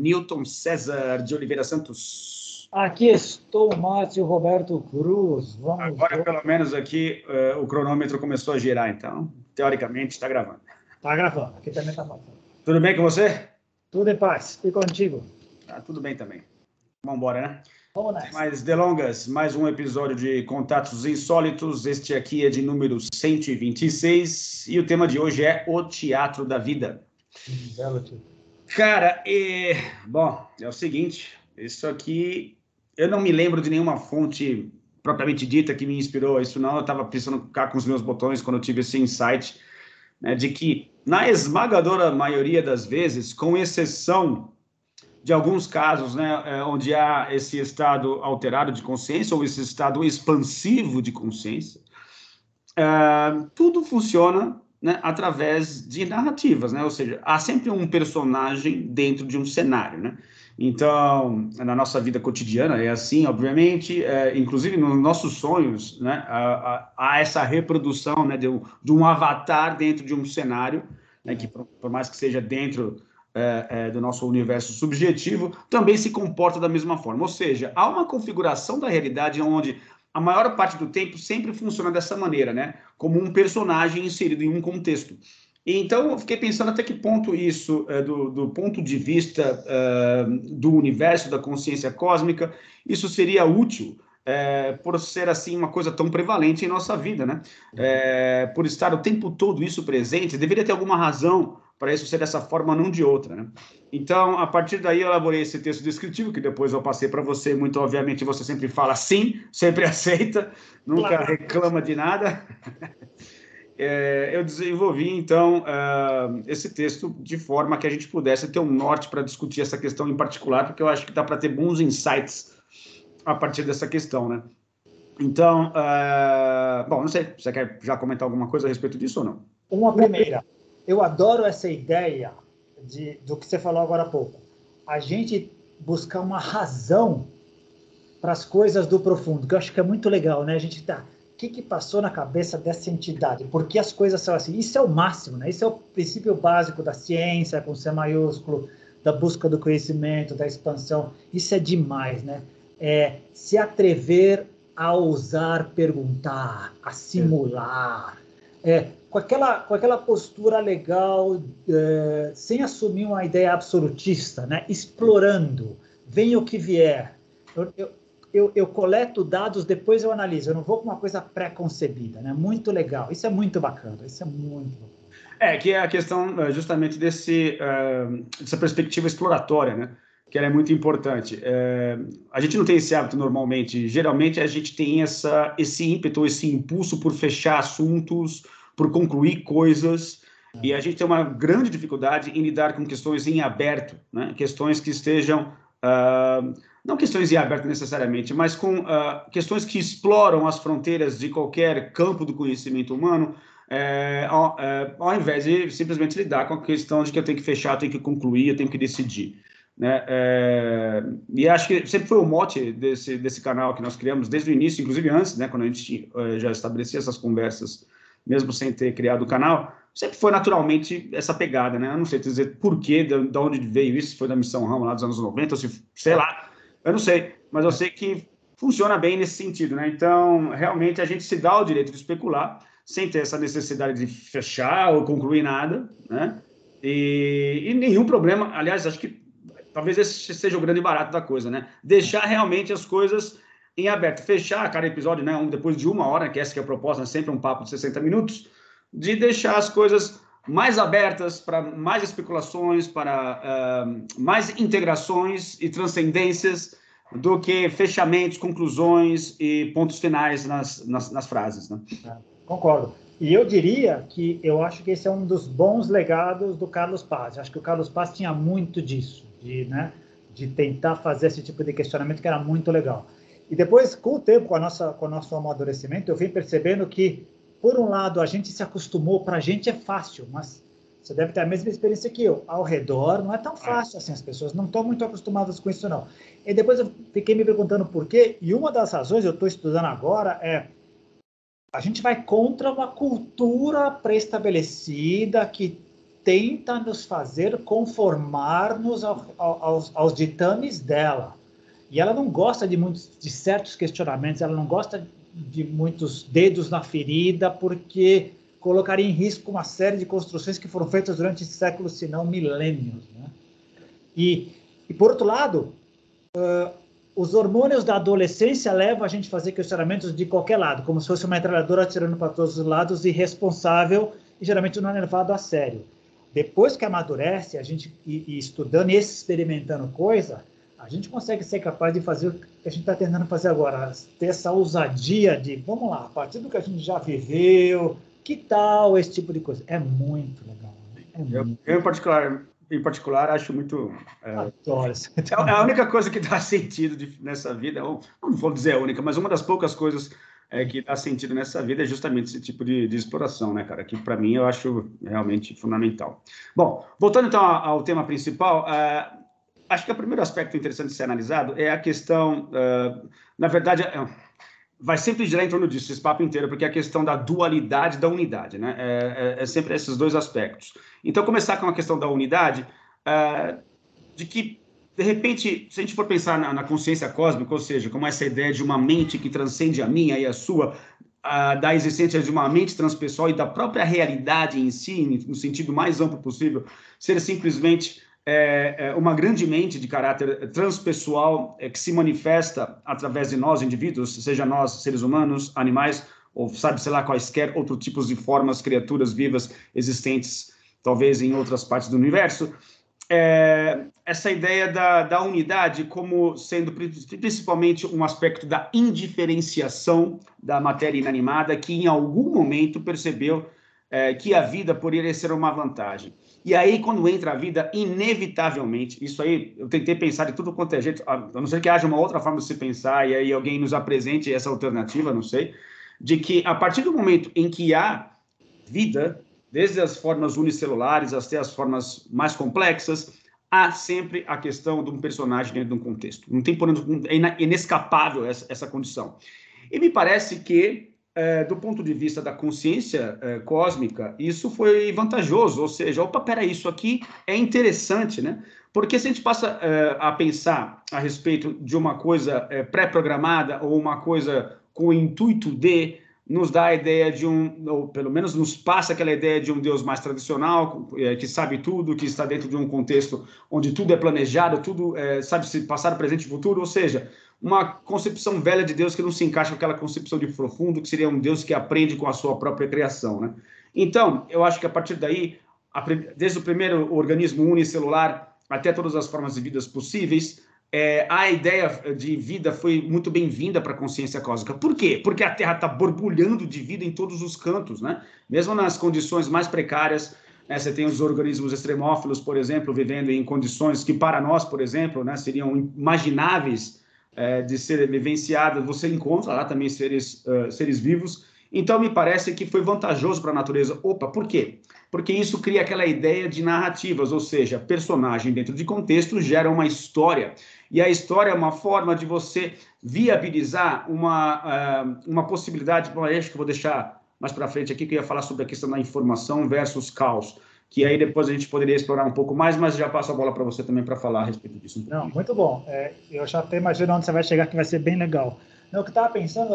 Newton César de Oliveira Santos. Aqui estou, Márcio Roberto Cruz. Agora, pelo menos aqui, o cronômetro começou a girar, então, teoricamente, está gravando. Está gravando, aqui também está passando. Tudo bem com você? Tudo em paz. E contigo? Tá tudo bem também. Vamos embora, né? Vamos nessa. Mais delongas, mais um episódio de Contatos Insólitos. Este aqui é de número 126 e o tema de hoje é o teatro da vida. Belo título. Cara, bom, é o seguinte, isso aqui, eu não me lembro de nenhuma fonte propriamente dita que me inspirou isso, não. Eu estava pensando cá com os meus botões quando eu tive esse insight, né, de que, na esmagadora maioria das vezes, com exceção de alguns casos, né, onde há esse estado alterado de consciência ou esse estado expansivo de consciência, tudo funciona, né, através de narrativas, né? Ou seja, há sempre um personagem dentro de um cenário, né? Então, na nossa vida cotidiana é assim, obviamente, inclusive nos nossos sonhos, né, há essa reprodução, né, de um avatar dentro de um cenário, né, que por mais que seja dentro do nosso universo subjetivo, também se comporta da mesma forma. Ou seja, há uma configuração da realidade onde a maior parte do tempo sempre funciona dessa maneira, né? Como um personagem inserido em um contexto. Então, eu fiquei pensando até que ponto isso, do ponto de vista do universo, da consciência cósmica, isso seria útil, por ser assim uma coisa tão prevalente em nossa vida, né? Por estar o tempo todo isso presente, deveria ter alguma razão para isso ser dessa forma, não de outra, né? Então, a partir daí, eu elaborei esse texto descritivo, que depois eu passei para você. Muito obviamente, você sempre fala sim, sempre aceita, nunca reclama de nada. Eu desenvolvi, então, esse texto de forma que a gente pudesse ter um norte para discutir essa questão em particular, porque eu acho que dá para ter bons insights a partir dessa questão, né? Então, bom, não sei, você quer já comentar alguma coisa a respeito disso ou não? Uma primeira. Eu adoro essa ideia do que você falou agora há pouco. A gente buscar uma razão para as coisas do profundo, que eu acho que é muito legal, né? A gente tá, o que passou na cabeça dessa entidade? Por que as coisas são assim? Isso é o máximo, né? Isso é o princípio básico da ciência, com C maiúsculo, da busca do conhecimento, da expansão. Isso é demais, né? Se atrever a ousar perguntar, a simular, com aquela postura legal, sem assumir uma ideia absolutista, né? Explorando, venha o que vier. Eu coleto dados, depois eu analiso. Eu não vou com uma coisa pré-concebida, né? Muito legal. Isso é muito bacana. Isso é muito bacana. Que é a questão justamente dessa perspectiva exploratória, né? Que ela é muito importante. A gente não tem esse hábito normalmente. Geralmente a gente tem esse ímpeto, esse impulso por fechar assuntos, por concluir coisas, e a gente tem uma grande dificuldade em lidar com questões em aberto, né? Questões que estejam, não questões em aberto necessariamente, mas com questões que exploram as fronteiras de qualquer campo do conhecimento humano, ao invés de simplesmente lidar com a questão de que eu tenho que fechar, eu tenho que concluir, eu tenho que decidir, né? E acho que sempre foi o mote desse canal que nós criamos desde o início, inclusive antes, né, quando a gente já estabelecia essas conversas, mesmo sem ter criado o canal, sempre foi naturalmente essa pegada, né? Eu não sei dizer por quê, de onde veio isso, se foi da Missão Rama lá dos anos 90, ou se, sei lá, eu não sei, mas eu sei que funciona bem nesse sentido, né? Então, realmente, a gente se dá o direito de especular, sem ter essa necessidade de fechar ou concluir nada, né? E nenhum problema, aliás, acho que talvez esse seja o grande barato da coisa, né? Deixar realmente as coisas em aberto, fechar cada episódio, né, depois de 1 hora, que essa que é a proposta, né, sempre um papo de 60 minutos, de deixar as coisas mais abertas para mais especulações, para mais integrações e transcendências do que fechamentos, conclusões e pontos finais nas frases, né? Concordo. E eu diria que eu acho que esse é um dos bons legados do Carlos Paz. Eu acho que o Carlos Paz tinha muito disso, de tentar fazer esse tipo de questionamento, que era muito legal. E depois, com o tempo, com o nosso amadurecimento, eu vim percebendo que, por um lado, a gente se acostumou, para a gente é fácil, mas você deve ter a mesma experiência que eu. Ao redor não é tão fácil assim, as pessoas não estão muito acostumadas com isso, não. E depois eu fiquei me perguntando por quê, e uma das razões, eu estou estudando agora, a gente vai contra uma cultura pré-estabelecida que tenta nos fazer conformar-nos aos ditames dela. E ela não gosta de certos questionamentos, ela não gosta de muitos dedos na ferida, porque colocaria em risco uma série de construções que foram feitas durante séculos, se não milênios, né? E por outro lado, os hormônios da adolescência levam a gente a fazer questionamentos de qualquer lado, como se fosse uma metralhadora atirando para todos os lados, irresponsável, e geralmente não é levado a sério. Depois que amadurece, a gente e estudando e experimentando coisa, a gente consegue ser capaz de fazer o que a gente está tentando fazer agora, ter essa ousadia de, vamos lá, a partir do que a gente já viveu, que tal esse tipo de coisa? É muito legal. Eu em particular, acho muito... Adoro isso. É a única coisa que dá sentido nessa vida, não vou dizer a única, mas uma das poucas coisas que dá sentido nessa vida é justamente esse tipo de exploração, né, cara? Que, para mim, eu acho realmente fundamental. Bom, voltando então ao tema principal, acho que o primeiro aspecto interessante de ser analisado é a questão, na verdade, vai sempre girar em torno disso, esse papo inteiro, porque é a questão da dualidade da unidade, né? É sempre esses dois aspectos. Então, começar com a questão da unidade, de que, de repente, se a gente for pensar na consciência cósmica, ou seja, como essa ideia de uma mente que transcende a minha e a sua, da existência de uma mente transpessoal e da própria realidade em si, no sentido mais amplo possível, ser simplesmente uma grande mente de caráter transpessoal que se manifesta através de nós, indivíduos, seja nós, seres humanos, animais, ou sabe, sei lá, quaisquer outros tipos de formas, criaturas vivas existentes, talvez em outras partes do universo. Essa ideia da unidade como sendo principalmente um aspecto da indiferenciação da matéria inanimada, que em algum momento percebeu que a vida poderia ser uma vantagem. E aí, quando entra a vida, inevitavelmente, isso aí, eu tentei pensar de tudo quanto é jeito, a não ser que haja uma outra forma de se pensar, e aí alguém nos apresente essa alternativa, não sei, de que a partir do momento em que há vida, desde as formas unicelulares até as formas mais complexas, há sempre a questão de um personagem dentro de um contexto. Não tem é inescapável essa condição. E me parece que, do ponto de vista da consciência cósmica, isso foi vantajoso, ou seja, opa, peraí, isso aqui é interessante, né? Porque se a gente passa a pensar a respeito de uma coisa pré-programada ou uma coisa com o intuito de nos dá a ideia de ou pelo menos nos passa aquela ideia de um Deus mais tradicional, que sabe tudo, que está dentro de um contexto onde tudo é planejado, tudo sabe se passado, presente e futuro, ou seja, uma concepção velha de Deus que não se encaixa com aquela concepção de profundo, que seria um Deus que aprende com a sua própria criação, né? Então, eu acho que a partir daí, desde o primeiro organismo unicelular até todas as formas de vidas possíveis, a ideia de vida foi muito bem-vinda para a consciência cósmica. Por quê? Porque a Terra está borbulhando de vida em todos os cantos, né? Mesmo nas condições mais precárias, você tem os organismos extremófilos, por exemplo, vivendo em condições que para nós, por exemplo, né, seriam imagináveis de ser vivenciadas. Você encontra lá também seres vivos. Então, me parece que foi vantajoso para a natureza. Opa, por quê? Porque isso cria aquela ideia de narrativas, ou seja, personagem dentro de contexto gera uma história. E a história é uma forma de você viabilizar uma possibilidade. Bom, acho que eu vou deixar mais para frente aqui, que eu ia falar sobre a questão da informação versus caos, que aí depois a gente poderia explorar um pouco mais, mas já passo a bola para você também para falar a respeito disso. Não, muito bom. Eu já até imagino onde você vai chegar, que vai ser bem legal. Não, o que eu estava pensando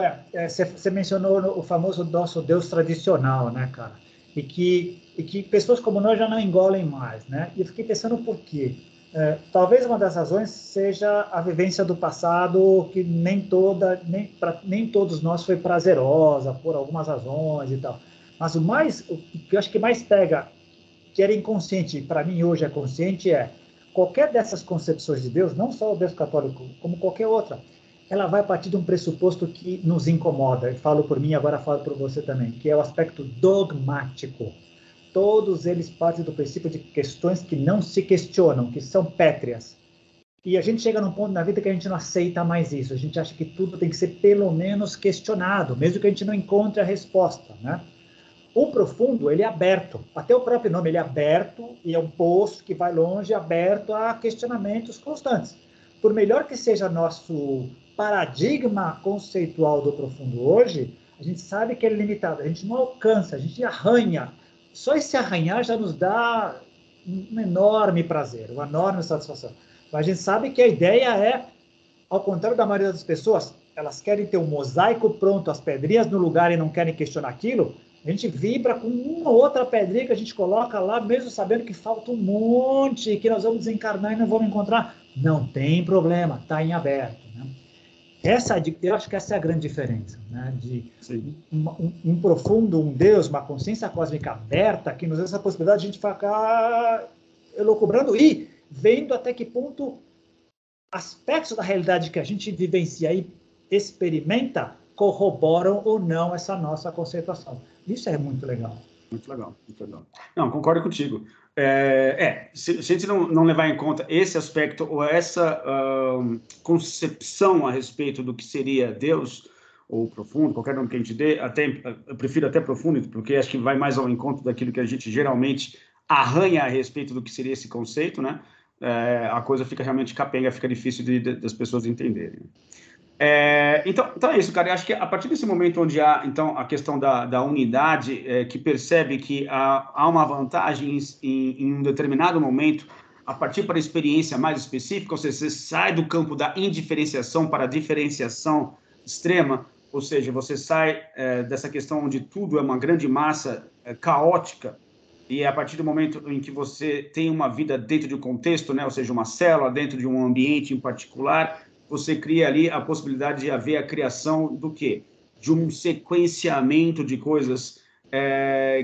você mencionou o famoso nosso Deus tradicional, né, cara? E que pessoas como nós já não engolem mais, né? E eu fiquei pensando por quê. Talvez uma das razões seja a vivência do passado, que nem todos nós foi prazerosa, por algumas razões e tal. Mas o que eu acho que mais pega, que era inconsciente, para mim hoje é consciente, qualquer dessas concepções de Deus, não só o Deus católico, como qualquer outra, ela vai partir de um pressuposto que nos incomoda. Eu falo por mim, agora falo por você também, que é o aspecto dogmático. Todos eles partem do princípio de questões que não se questionam, que são pétreas. E a gente chega num ponto na vida que a gente não aceita mais isso. A gente acha que tudo tem que ser pelo menos questionado, mesmo que a gente não encontre a resposta, né? O profundo, ele é aberto. Até o próprio nome, ele é aberto, e é um poço que vai longe, aberto a questionamentos constantes. Por melhor que seja nosso paradigma conceitual do profundo hoje, a gente sabe que ele é limitado, a gente não alcança, a gente arranha só esse arranhar já nos dá um enorme prazer, uma enorme satisfação. Mas a gente sabe que a ideia é, ao contrário da maioria das pessoas, elas querem ter um mosaico pronto, as pedrinhas no lugar e não querem questionar aquilo. A gente vibra com uma outra pedrinha que a gente coloca lá, mesmo sabendo que falta um monte, que nós vamos desencarnar e não vamos encontrar. Não tem problema, está em aberto. Né? Eu acho que essa é a grande diferença, né? De um profundo, um Deus, uma consciência cósmica aberta, que nos dá essa possibilidade de a gente ficar elucubrando e vendo até que ponto aspectos da realidade que a gente vivencia e experimenta corroboram ou não essa nossa conceituação. Isso é muito legal. Muito legal, muito legal. Não, concordo contigo. Se a gente não levar em conta esse aspecto ou essa concepção a respeito do que seria Deus, ou profundo, qualquer nome que a gente dê, eu prefiro até profundo, porque acho que vai mais ao encontro daquilo que a gente geralmente arranha a respeito do que seria esse conceito, né? A coisa fica realmente capenga, fica difícil das pessoas entenderem. Então é isso, cara. Eu acho que a partir desse momento onde há então a questão da unidade, que percebe que há uma vantagem em um determinado momento, a partir para a experiência mais específica, ou seja, você sai do campo da indiferenciação para a diferenciação extrema, ou seja, você sai dessa questão onde tudo é uma grande massa caótica, e a partir do momento em que você tem uma vida dentro de um contexto, né, ou seja, uma célula dentro de um ambiente em particular, você cria ali a possibilidade de haver a criação do quê? De um sequenciamento de coisas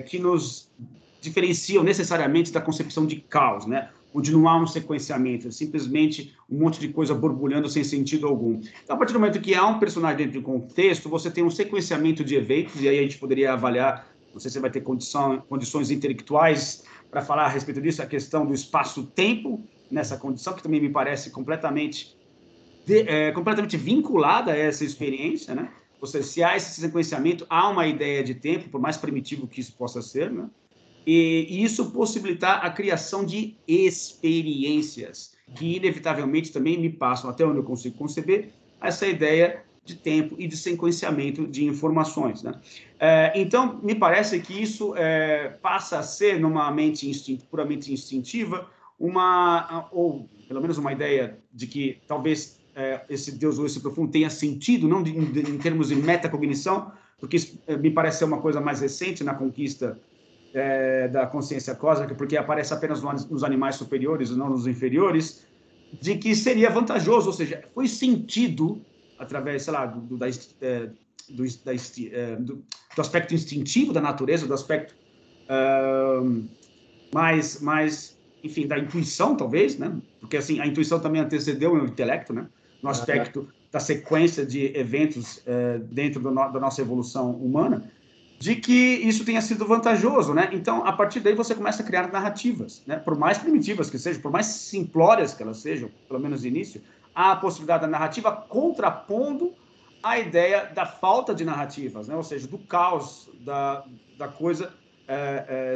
que nos diferenciam necessariamente da concepção de caos, né? Onde não há um sequenciamento, é simplesmente um monte de coisa borbulhando sem sentido algum. Então, a partir do momento que há um personagem dentro de um contexto, você tem um sequenciamento de eventos, e aí a gente poderia avaliar, não sei se você vai ter condições intelectuais para falar a respeito disso, a questão do espaço-tempo nessa condição, que também me parece completamente vinculada a essa experiência, né? Ou seja, se há esse sequenciamento, há uma ideia de tempo, por mais primitivo que isso possa ser, né? E isso possibilitar a criação de experiências, que inevitavelmente também me passam, até onde eu consigo conceber, essa ideia de tempo e de sequenciamento de informações, né? Então, me parece que isso passa a ser, numa mente puramente instintiva, ou pelo menos uma ideia de que talvez esse Deus ou esse profundo tenha sentido, não em termos de metacognição, porque isso me parece ser uma coisa mais recente na conquista da consciência cósmica, porque aparece apenas nos animais superiores e não nos inferiores, de que seria vantajoso, ou seja, foi sentido através, sei lá, do aspecto instintivo da natureza, do aspecto mais, enfim, da intuição, talvez, né? Porque, assim, a intuição também antecedeu o intelecto, né? No aspecto da sequência de eventos dentro da nossa evolução humana, de que isso tenha sido vantajoso, né? Então, a partir daí, você começa a criar narrativas, né? Por mais primitivas que sejam, por mais simplórias que elas sejam, pelo menos de início, há a possibilidade da narrativa contrapondo a ideia da falta de narrativas, né? Ou seja, do caos, da coisa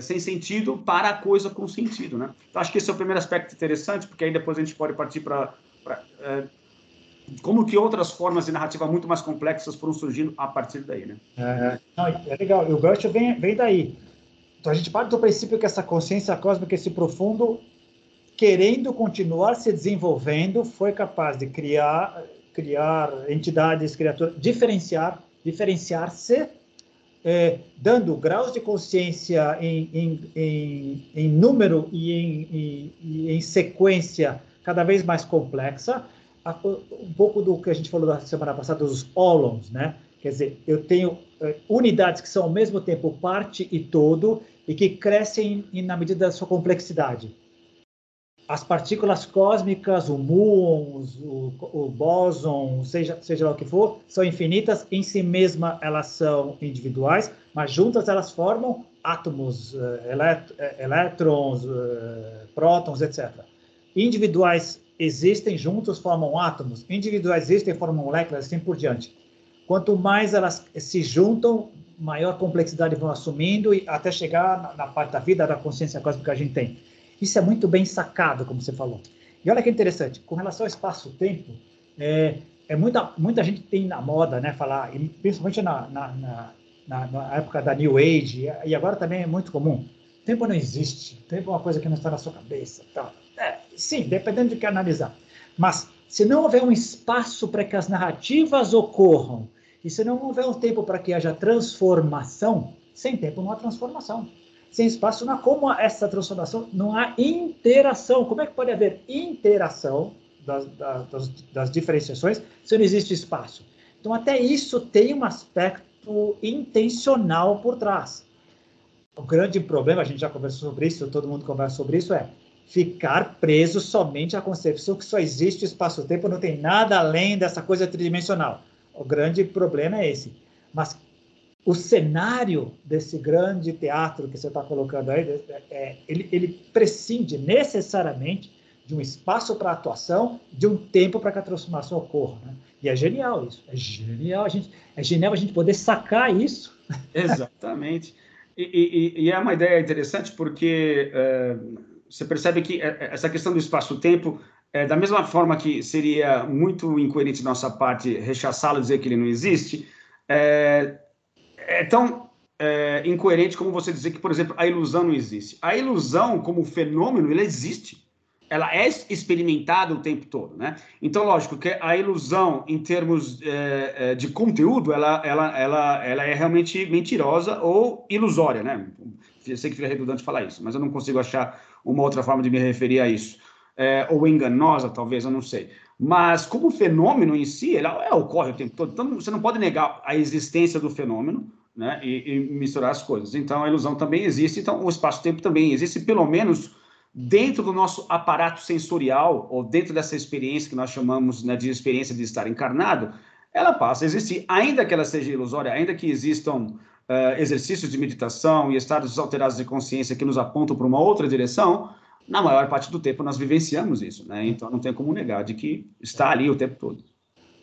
sem sentido para a coisa com sentido, né? Então, acho que esse é o primeiro aspecto interessante, porque aí depois a gente pode partir para como que outras formas de narrativa muito mais complexas foram surgindo a partir daí, né? É legal, e o gancho vem daí. Então, a gente parte do princípio que essa consciência cósmica, esse profundo, querendo continuar se desenvolvendo, foi capaz de criar entidades, criaturas, diferenciar-se, dando graus de consciência em número e em sequência cada vez mais complexa, um pouco do que a gente falou da semana passada, dos ólons, né? Quer dizer, eu tenho unidades que são ao mesmo tempo parte e todo e que crescem na medida da sua complexidade. As partículas cósmicas, o muon, o bóson, seja lá o que for, são infinitas, em si mesma elas são individuais, mas juntas elas formam átomos, elétrons, prótons, etc. Individuais existem, juntos formam átomos, individuais existem, formam moléculas, assim por diante. Quanto mais elas se juntam, maior complexidade vão assumindo, e até chegar na parte da vida, da consciência cósmica que a gente tem. Isso é muito bem sacado, como você falou. E olha que interessante, com relação ao espaço-tempo, muita gente tem na moda, né, falar, principalmente na época da New Age, e agora também é muito comum, tempo não existe, o tempo é uma coisa que não está na sua cabeça. Tá? Sim, dependendo do que analisar. Mas se não houver um espaço para que as narrativas ocorram, e se não houver um tempo para que haja transformação, sem tempo não há transformação. Sem espaço não há como essa transformação, não há interação. Como é que pode haver interação das diferenciações se não existe espaço? Então, até isso tem um aspecto intencional por trás. O grande problema, a gente já conversou sobre isso, todo mundo conversa sobre isso, é ficar preso somente à concepção que só existe espaço-tempo, não tem nada além dessa coisa tridimensional. O grande problema é esse. Mas o cenário desse grande teatro que você está colocando aí, ele prescinde necessariamente de um espaço para atuação, de um tempo para que a transformação ocorra. Né? E é genial isso. É genial a gente poder sacar isso. Exatamente. E é uma ideia interessante porque você percebe que essa questão do espaço-tempo, da mesma forma que seria muito incoerente da nossa parte rechaçá-lo, dizer que ele não existe, é tão incoerente como você dizer que, por exemplo, a ilusão não existe. A ilusão, como fenômeno, ela existe. Ela é experimentada o tempo todo, né? Então, lógico que a ilusão, em termos de conteúdo, ela é realmente mentirosa ou ilusória, né? Eu sei que fica redundante falar isso, mas eu não consigo achar uma outra forma de me referir a isso. Ou enganosa, talvez, eu não sei. Mas, como fenômeno em si, ela ocorre o tempo todo. Então, você não pode negar a existência do fenômeno, né? E misturar as coisas. Então, a ilusão também existe. Então, o espaço-tempo também existe, pelo menos dentro do nosso aparato sensorial, ou dentro dessa experiência que nós chamamos, né, de experiência de estar encarnado, ela passa a existir, ainda que ela seja ilusória, ainda que existam exercícios de meditação e estados alterados de consciência que nos apontam para uma outra direção, na maior parte do tempo nós vivenciamos isso, né? Então não tem como negar de que está ali o tempo todo.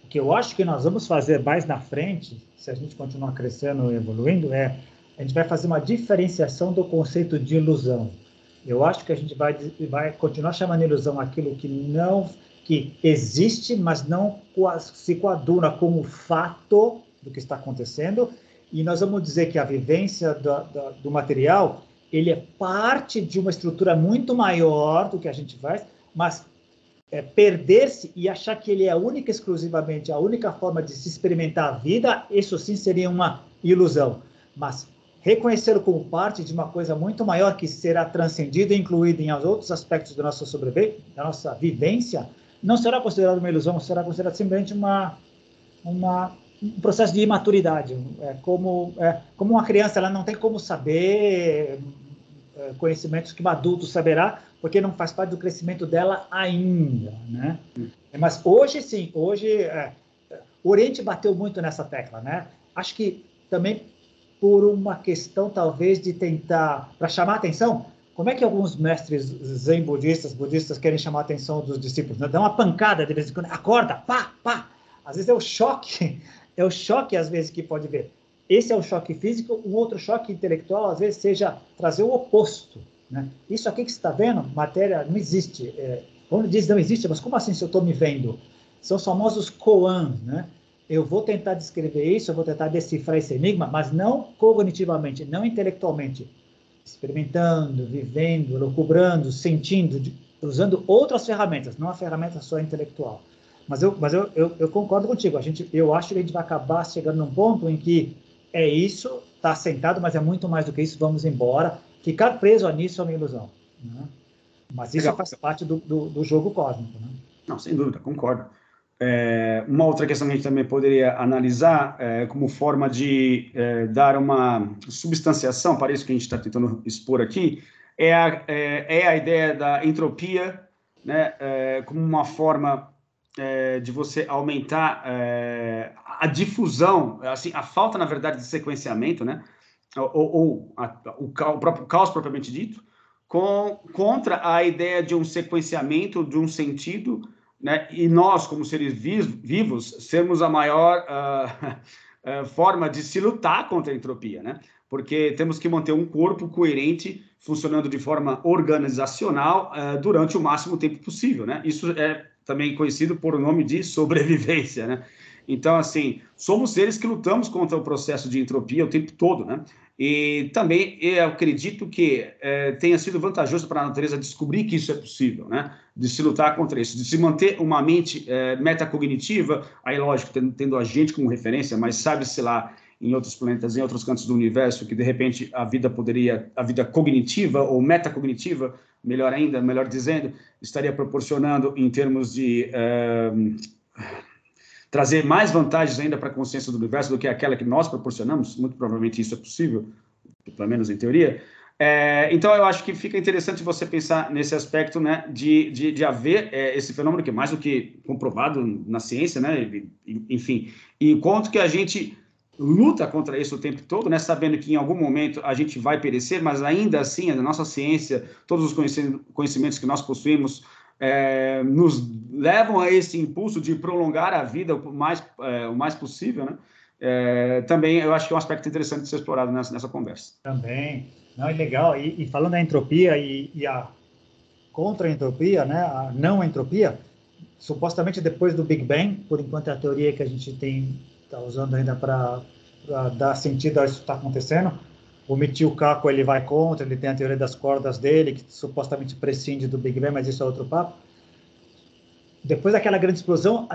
O que eu acho que nós vamos fazer mais na frente, se a gente continuar crescendo e evoluindo, a gente vai fazer uma diferenciação do conceito de ilusão. Eu acho que a gente vai continuar chamando de ilusão aquilo que existe, mas não se coaduna como fato do que está acontecendo, e nós vamos dizer que a vivência do material, ele é parte de uma estrutura muito maior do que a gente faz, mas perder-se e achar que ele é exclusivamente a única forma de se experimentar a vida, isso sim seria uma ilusão. Mas reconhecê-lo como parte de uma coisa muito maior que será transcendida e incluída em outros aspectos da nossa sobrevivência, da nossa vivência, não será considerado uma ilusão, será considerado simplesmente um processo de imaturidade. Como uma criança, ela não tem como saber conhecimentos que um adulto saberá, porque não faz parte do crescimento dela ainda, né? Mas hoje, sim, o Oriente bateu muito nessa tecla, né? Acho que também por uma questão, talvez, de tentar, para chamar a atenção, como é que alguns mestres zen budistas querem chamar a atenção dos discípulos? Né? Dá uma pancada de vez em quando, acorda, pá, pá. Às vezes é o choque, às vezes, que pode ver. Esse é o choque físico, um outro choque intelectual, às vezes, seja trazer o oposto. Né? Isso aqui que você está vendo, matéria, não existe. Quando diz não existe, mas como assim se eu estou me vendo? São os famosos koans, né? Eu vou tentar descrever isso, eu vou tentar decifrar esse enigma, mas não cognitivamente, não intelectualmente. Experimentando, vivendo, lucubrando, sentindo, usando outras ferramentas, não a ferramenta só intelectual. Mas eu concordo contigo. Eu acho que a gente vai acabar chegando num ponto em que é isso, está sentado, mas é muito mais do que isso, vamos embora. Ficar preso nisso é uma ilusão. Né? Mas isso faz parte do jogo cósmico. Né? Não, sem dúvida, concordo. Uma outra questão que a gente também poderia analisar como forma de dar uma substanciação para isso que a gente está tentando expor aqui é a ideia da entropia, né, como uma forma de você aumentar a difusão, assim, a falta, na verdade, de sequenciamento, né, o próprio caos propriamente dito, contra a ideia de um sequenciamento, de um sentido, né? E nós, como seres vivos, sermos a maior forma de se lutar contra a entropia, né? Porque temos que manter um corpo coerente, funcionando de forma organizacional durante o máximo tempo possível, né? Isso é também conhecido por o nome de sobrevivência, né? Então, assim, somos seres que lutamos contra o processo de entropia o tempo todo, né? E também eu acredito que tenha sido vantajoso para a natureza descobrir que isso é possível, né? De se lutar contra isso, de se manter uma mente metacognitiva, aí lógico, tendo a gente como referência, mas sabe-se lá em outros planetas, em outros cantos do universo, que de repente a vida cognitiva ou metacognitiva, melhor ainda, melhor dizendo, estaria proporcionando em termos de trazer mais vantagens ainda para a consciência do universo do que aquela que nós proporcionamos. Muito provavelmente isso é possível, pelo menos em teoria. Então, eu acho que fica interessante você pensar nesse aspecto, né, de haver esse fenômeno que é mais do que comprovado na ciência, né, enfim, e quanto que a gente luta contra isso o tempo todo, né, sabendo que em algum momento a gente vai perecer, mas ainda assim a nossa ciência, todos os conhecimentos que nós possuímos, nos levam a esse impulso de prolongar a vida o mais possível, né? Também eu acho que é um aspecto interessante de ser explorado nessa conversa. Também, não, é legal. E falando da entropia e a contra-entropia, né, a não-entropia, supostamente depois do Big Bang, por enquanto é a teoria que a gente está usando ainda para dar sentido a isso que está acontecendo. O Michio Kaku ele vai contra, ele tem a teoria das cordas dele, que supostamente prescinde do Big Bang, mas isso é outro papo. Depois daquela grande explosão,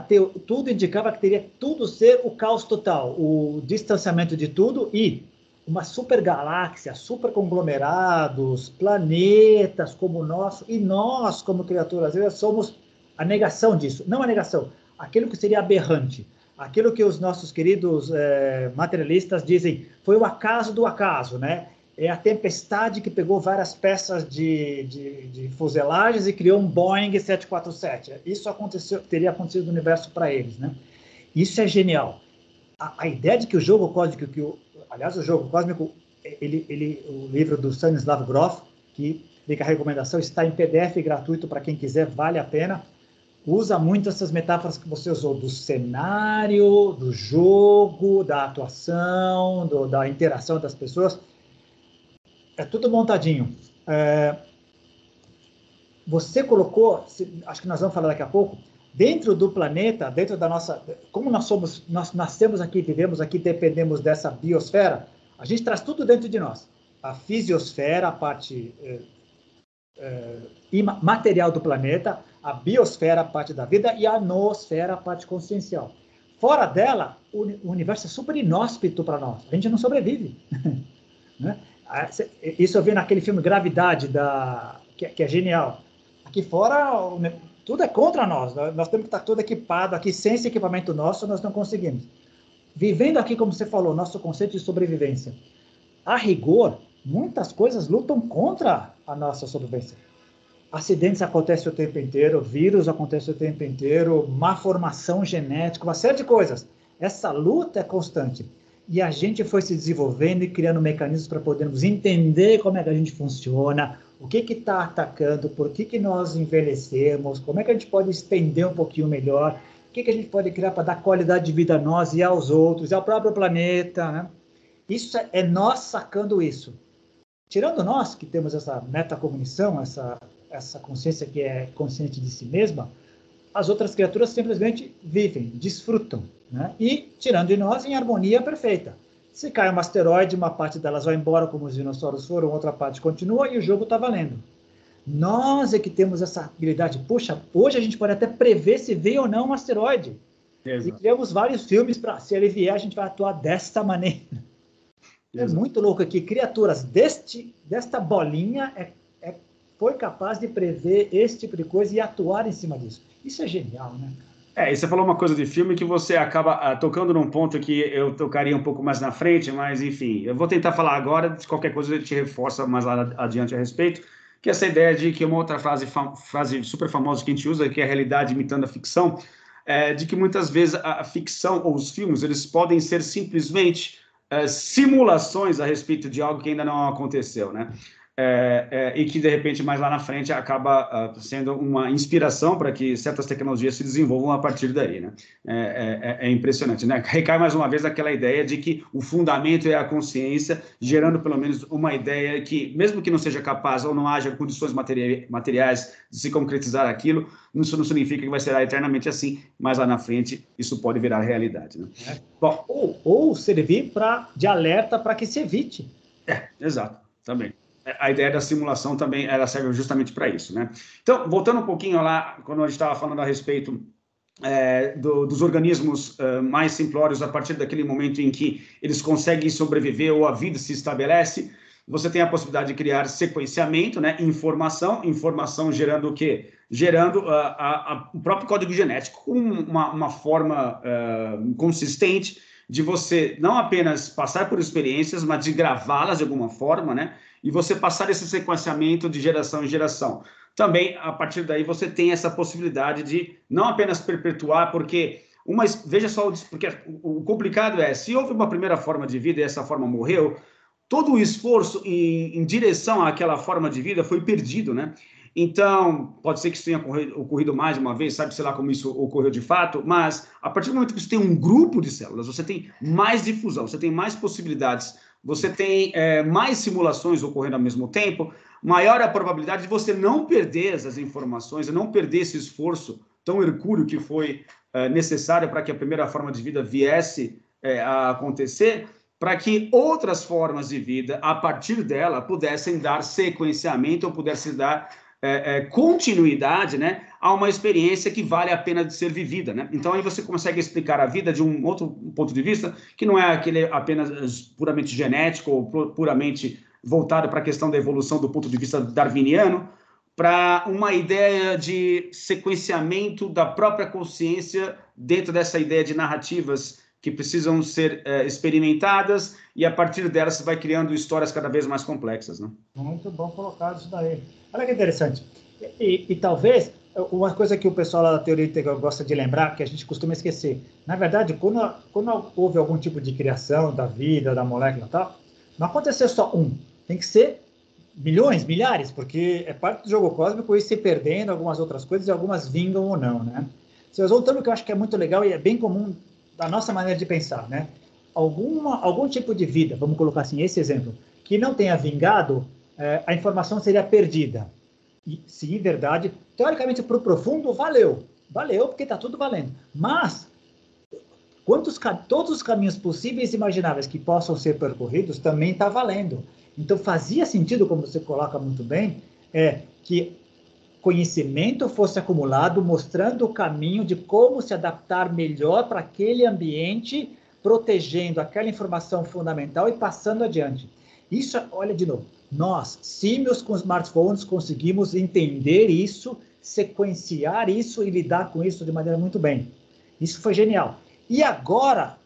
tudo indicava que teria tudo ser o caos total, o distanciamento de tudo e uma super galáxia, super conglomerados, planetas como o nosso, e nós, como criaturas, somos a negação disso. Não a negação, aquilo que seria aberrante. Aquilo que os nossos queridos materialistas dizem foi o acaso do acaso, né? É a tempestade que pegou várias peças de fuselagens e criou um Boeing 747. Isso teria acontecido no universo para eles, né? Isso é genial. A ideia de que o jogo cósmico, aliás, o jogo cósmico, o livro do Stanislav Grof, que fica a recomendação, está em PDF gratuito para quem quiser, vale a pena. Usa muito essas metáforas que você usou, do cenário, do jogo, da atuação, da interação das pessoas. É tudo montadinho. Você colocou, acho que nós vamos falar daqui a pouco, dentro do planeta, dentro da nossa... Como nós nascemos aqui, vivemos aqui, dependemos dessa biosfera, a gente traz tudo dentro de nós. A fisiosfera, a parte material do planeta, a biosfera, a parte da vida, e a noosfera, a parte consciencial. Fora dela, o universo é super inóspito para nós. A gente não sobrevive. Né? Isso eu vi naquele filme Gravidade, que é genial. Aqui fora, tudo é contra nós. Nós temos que estar todo equipado. Aqui, sem esse equipamento nosso, nós não conseguimos. Vivendo aqui, como você falou, nosso conceito de sobrevivência. A rigor, muitas coisas lutam contra a nossa sobrevivência. Acidentes acontecem o tempo inteiro, vírus acontecem o tempo inteiro, má formação genética, uma série de coisas. Essa luta é constante. E a gente foi se desenvolvendo e criando mecanismos para podermos entender como é que a gente funciona, o que está atacando, por que nós envelhecemos, como é que a gente pode estender um pouquinho melhor, o que a gente pode criar para dar qualidade de vida a nós e aos outros, e ao próprio planeta, né? Isso é nós sacando isso. Tirando nós, que temos essa metacognição, essa consciência que é consciente de si mesma, as outras criaturas simplesmente vivem, desfrutam, né? E, tirando de nós, em harmonia perfeita. Se cai um asteroide, uma parte delas vai embora, como os dinossauros foram, outra parte continua e o jogo está valendo. Nós é que temos essa habilidade. Puxa, hoje a gente pode até prever se veio ou não um asteroide. Exato. E criamos vários filmes para, se ele vier, a gente vai atuar desta maneira. Exato. É muito louco aqui. Criaturas desta bolinha foi capaz de prever esse tipo de coisa e atuar em cima disso. Isso é genial, né? E você falou uma coisa de filme que você acaba tocando num ponto que eu tocaria um pouco mais na frente, mas enfim, eu vou tentar falar agora, de qualquer coisa a gente reforça mais lá adiante a respeito, que essa ideia de que uma outra frase super famosa que a gente usa, que é a realidade imitando a ficção, de que muitas vezes a ficção ou os filmes, eles podem ser simplesmente simulações a respeito de algo que ainda não aconteceu, né? E que, de repente, mais lá na frente, acaba sendo uma inspiração para que certas tecnologias se desenvolvam a partir daí, né? É impressionante, né? Recai mais uma vez aquela ideia de que o fundamento é a consciência, gerando pelo menos uma ideia que, mesmo que não seja capaz ou não haja condições materiais de se concretizar aquilo, isso não significa que vai ser eternamente assim, mas lá na frente isso pode virar realidade, né? Bom, ou servir de alerta para que se evite. Exato, também. A ideia da simulação também, ela serve justamente para isso, né? Então, voltando um pouquinho lá, quando a gente estava falando a respeito dos organismos mais simplórios, a partir daquele momento em que eles conseguem sobreviver ou a vida se estabelece, você tem a possibilidade de criar sequenciamento, né? Informação gerando o quê? Gerando o próprio código genético com uma forma consistente de você não apenas passar por experiências, mas de gravá-las de alguma forma, né? E você passar esse sequenciamento de geração em geração. Também, a partir daí, você tem essa possibilidade de não apenas perpetuar, porque veja só, porque o complicado se houve uma primeira forma de vida e essa forma morreu, todo o esforço em direção àquela forma de vida foi perdido, né? Então, pode ser que isso tenha ocorrido mais de uma vez, sabe-se lá como isso ocorreu de fato, mas a partir do momento que você tem um grupo de células, você tem mais difusão, você tem mais possibilidades, você tem mais simulações ocorrendo ao mesmo tempo, maior é a probabilidade de você não perder essas informações, e não perder esse esforço tão hercúleo que foi necessário para que a primeira forma de vida viesse a acontecer, para que outras formas de vida, a partir dela, pudessem dar sequenciamento ou pudessem dar continuidade, né, a uma experiência que vale a pena de ser vivida, né? Então, aí você consegue explicar a vida de um outro ponto de vista, que não é aquele apenas puramente genético ou puramente voltado para a questão da evolução do ponto de vista darwiniano, para uma ideia de sequenciamento da própria consciência dentro dessa ideia de narrativas que precisam ser experimentadas, e a partir delas você vai criando histórias cada vez mais complexas, né? Muito bom colocado isso daí. Olha que interessante. E talvez uma coisa que o pessoal lá da teoria integral gosta de lembrar, que a gente costuma esquecer. Na verdade, quando houve algum tipo de criação da vida, da molécula e tal, não aconteceu só um. Tem que ser milhões, milhares, porque é parte do jogo cósmico ir se perdendo algumas outras coisas e algumas vingam ou não, né? Vocês vão ter que eu acho que é muito legal e é bem comum da nossa maneira de pensar, né? Algum tipo de vida, vamos colocar assim, esse exemplo, que não tenha vingado, a informação seria perdida. E, sim, verdade. Teoricamente, para o profundo, valeu. Valeu, porque está tudo valendo. Mas, todos os caminhos possíveis e imagináveis que possam ser percorridos também está valendo. Então, fazia sentido, como você coloca muito bem, que conhecimento fosse acumulado, mostrando o caminho de como se adaptar melhor para aquele ambiente, protegendo aquela informação fundamental e passando adiante. Isso, olha de novo, nós, símios com smartphones, conseguimos entender isso, sequenciar isso e lidar com isso de maneira muito bem. Isso foi genial. E agora,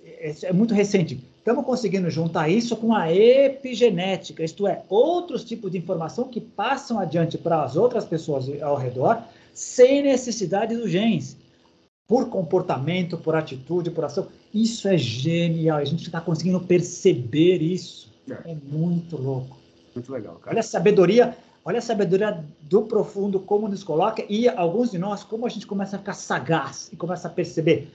é muito recente, estamos conseguindo juntar isso com a epigenética, isto é, outros tipos de informação que passam adiante para as outras pessoas ao redor, sem necessidade dos genes, por comportamento, por atitude, por ação. Isso é genial, a gente está conseguindo perceber isso. É muito louco. Muito legal, cara. Olha a sabedoria do profundo, como nos coloca, e alguns de nós, como a gente começa a ficar sagaz e começa a perceber.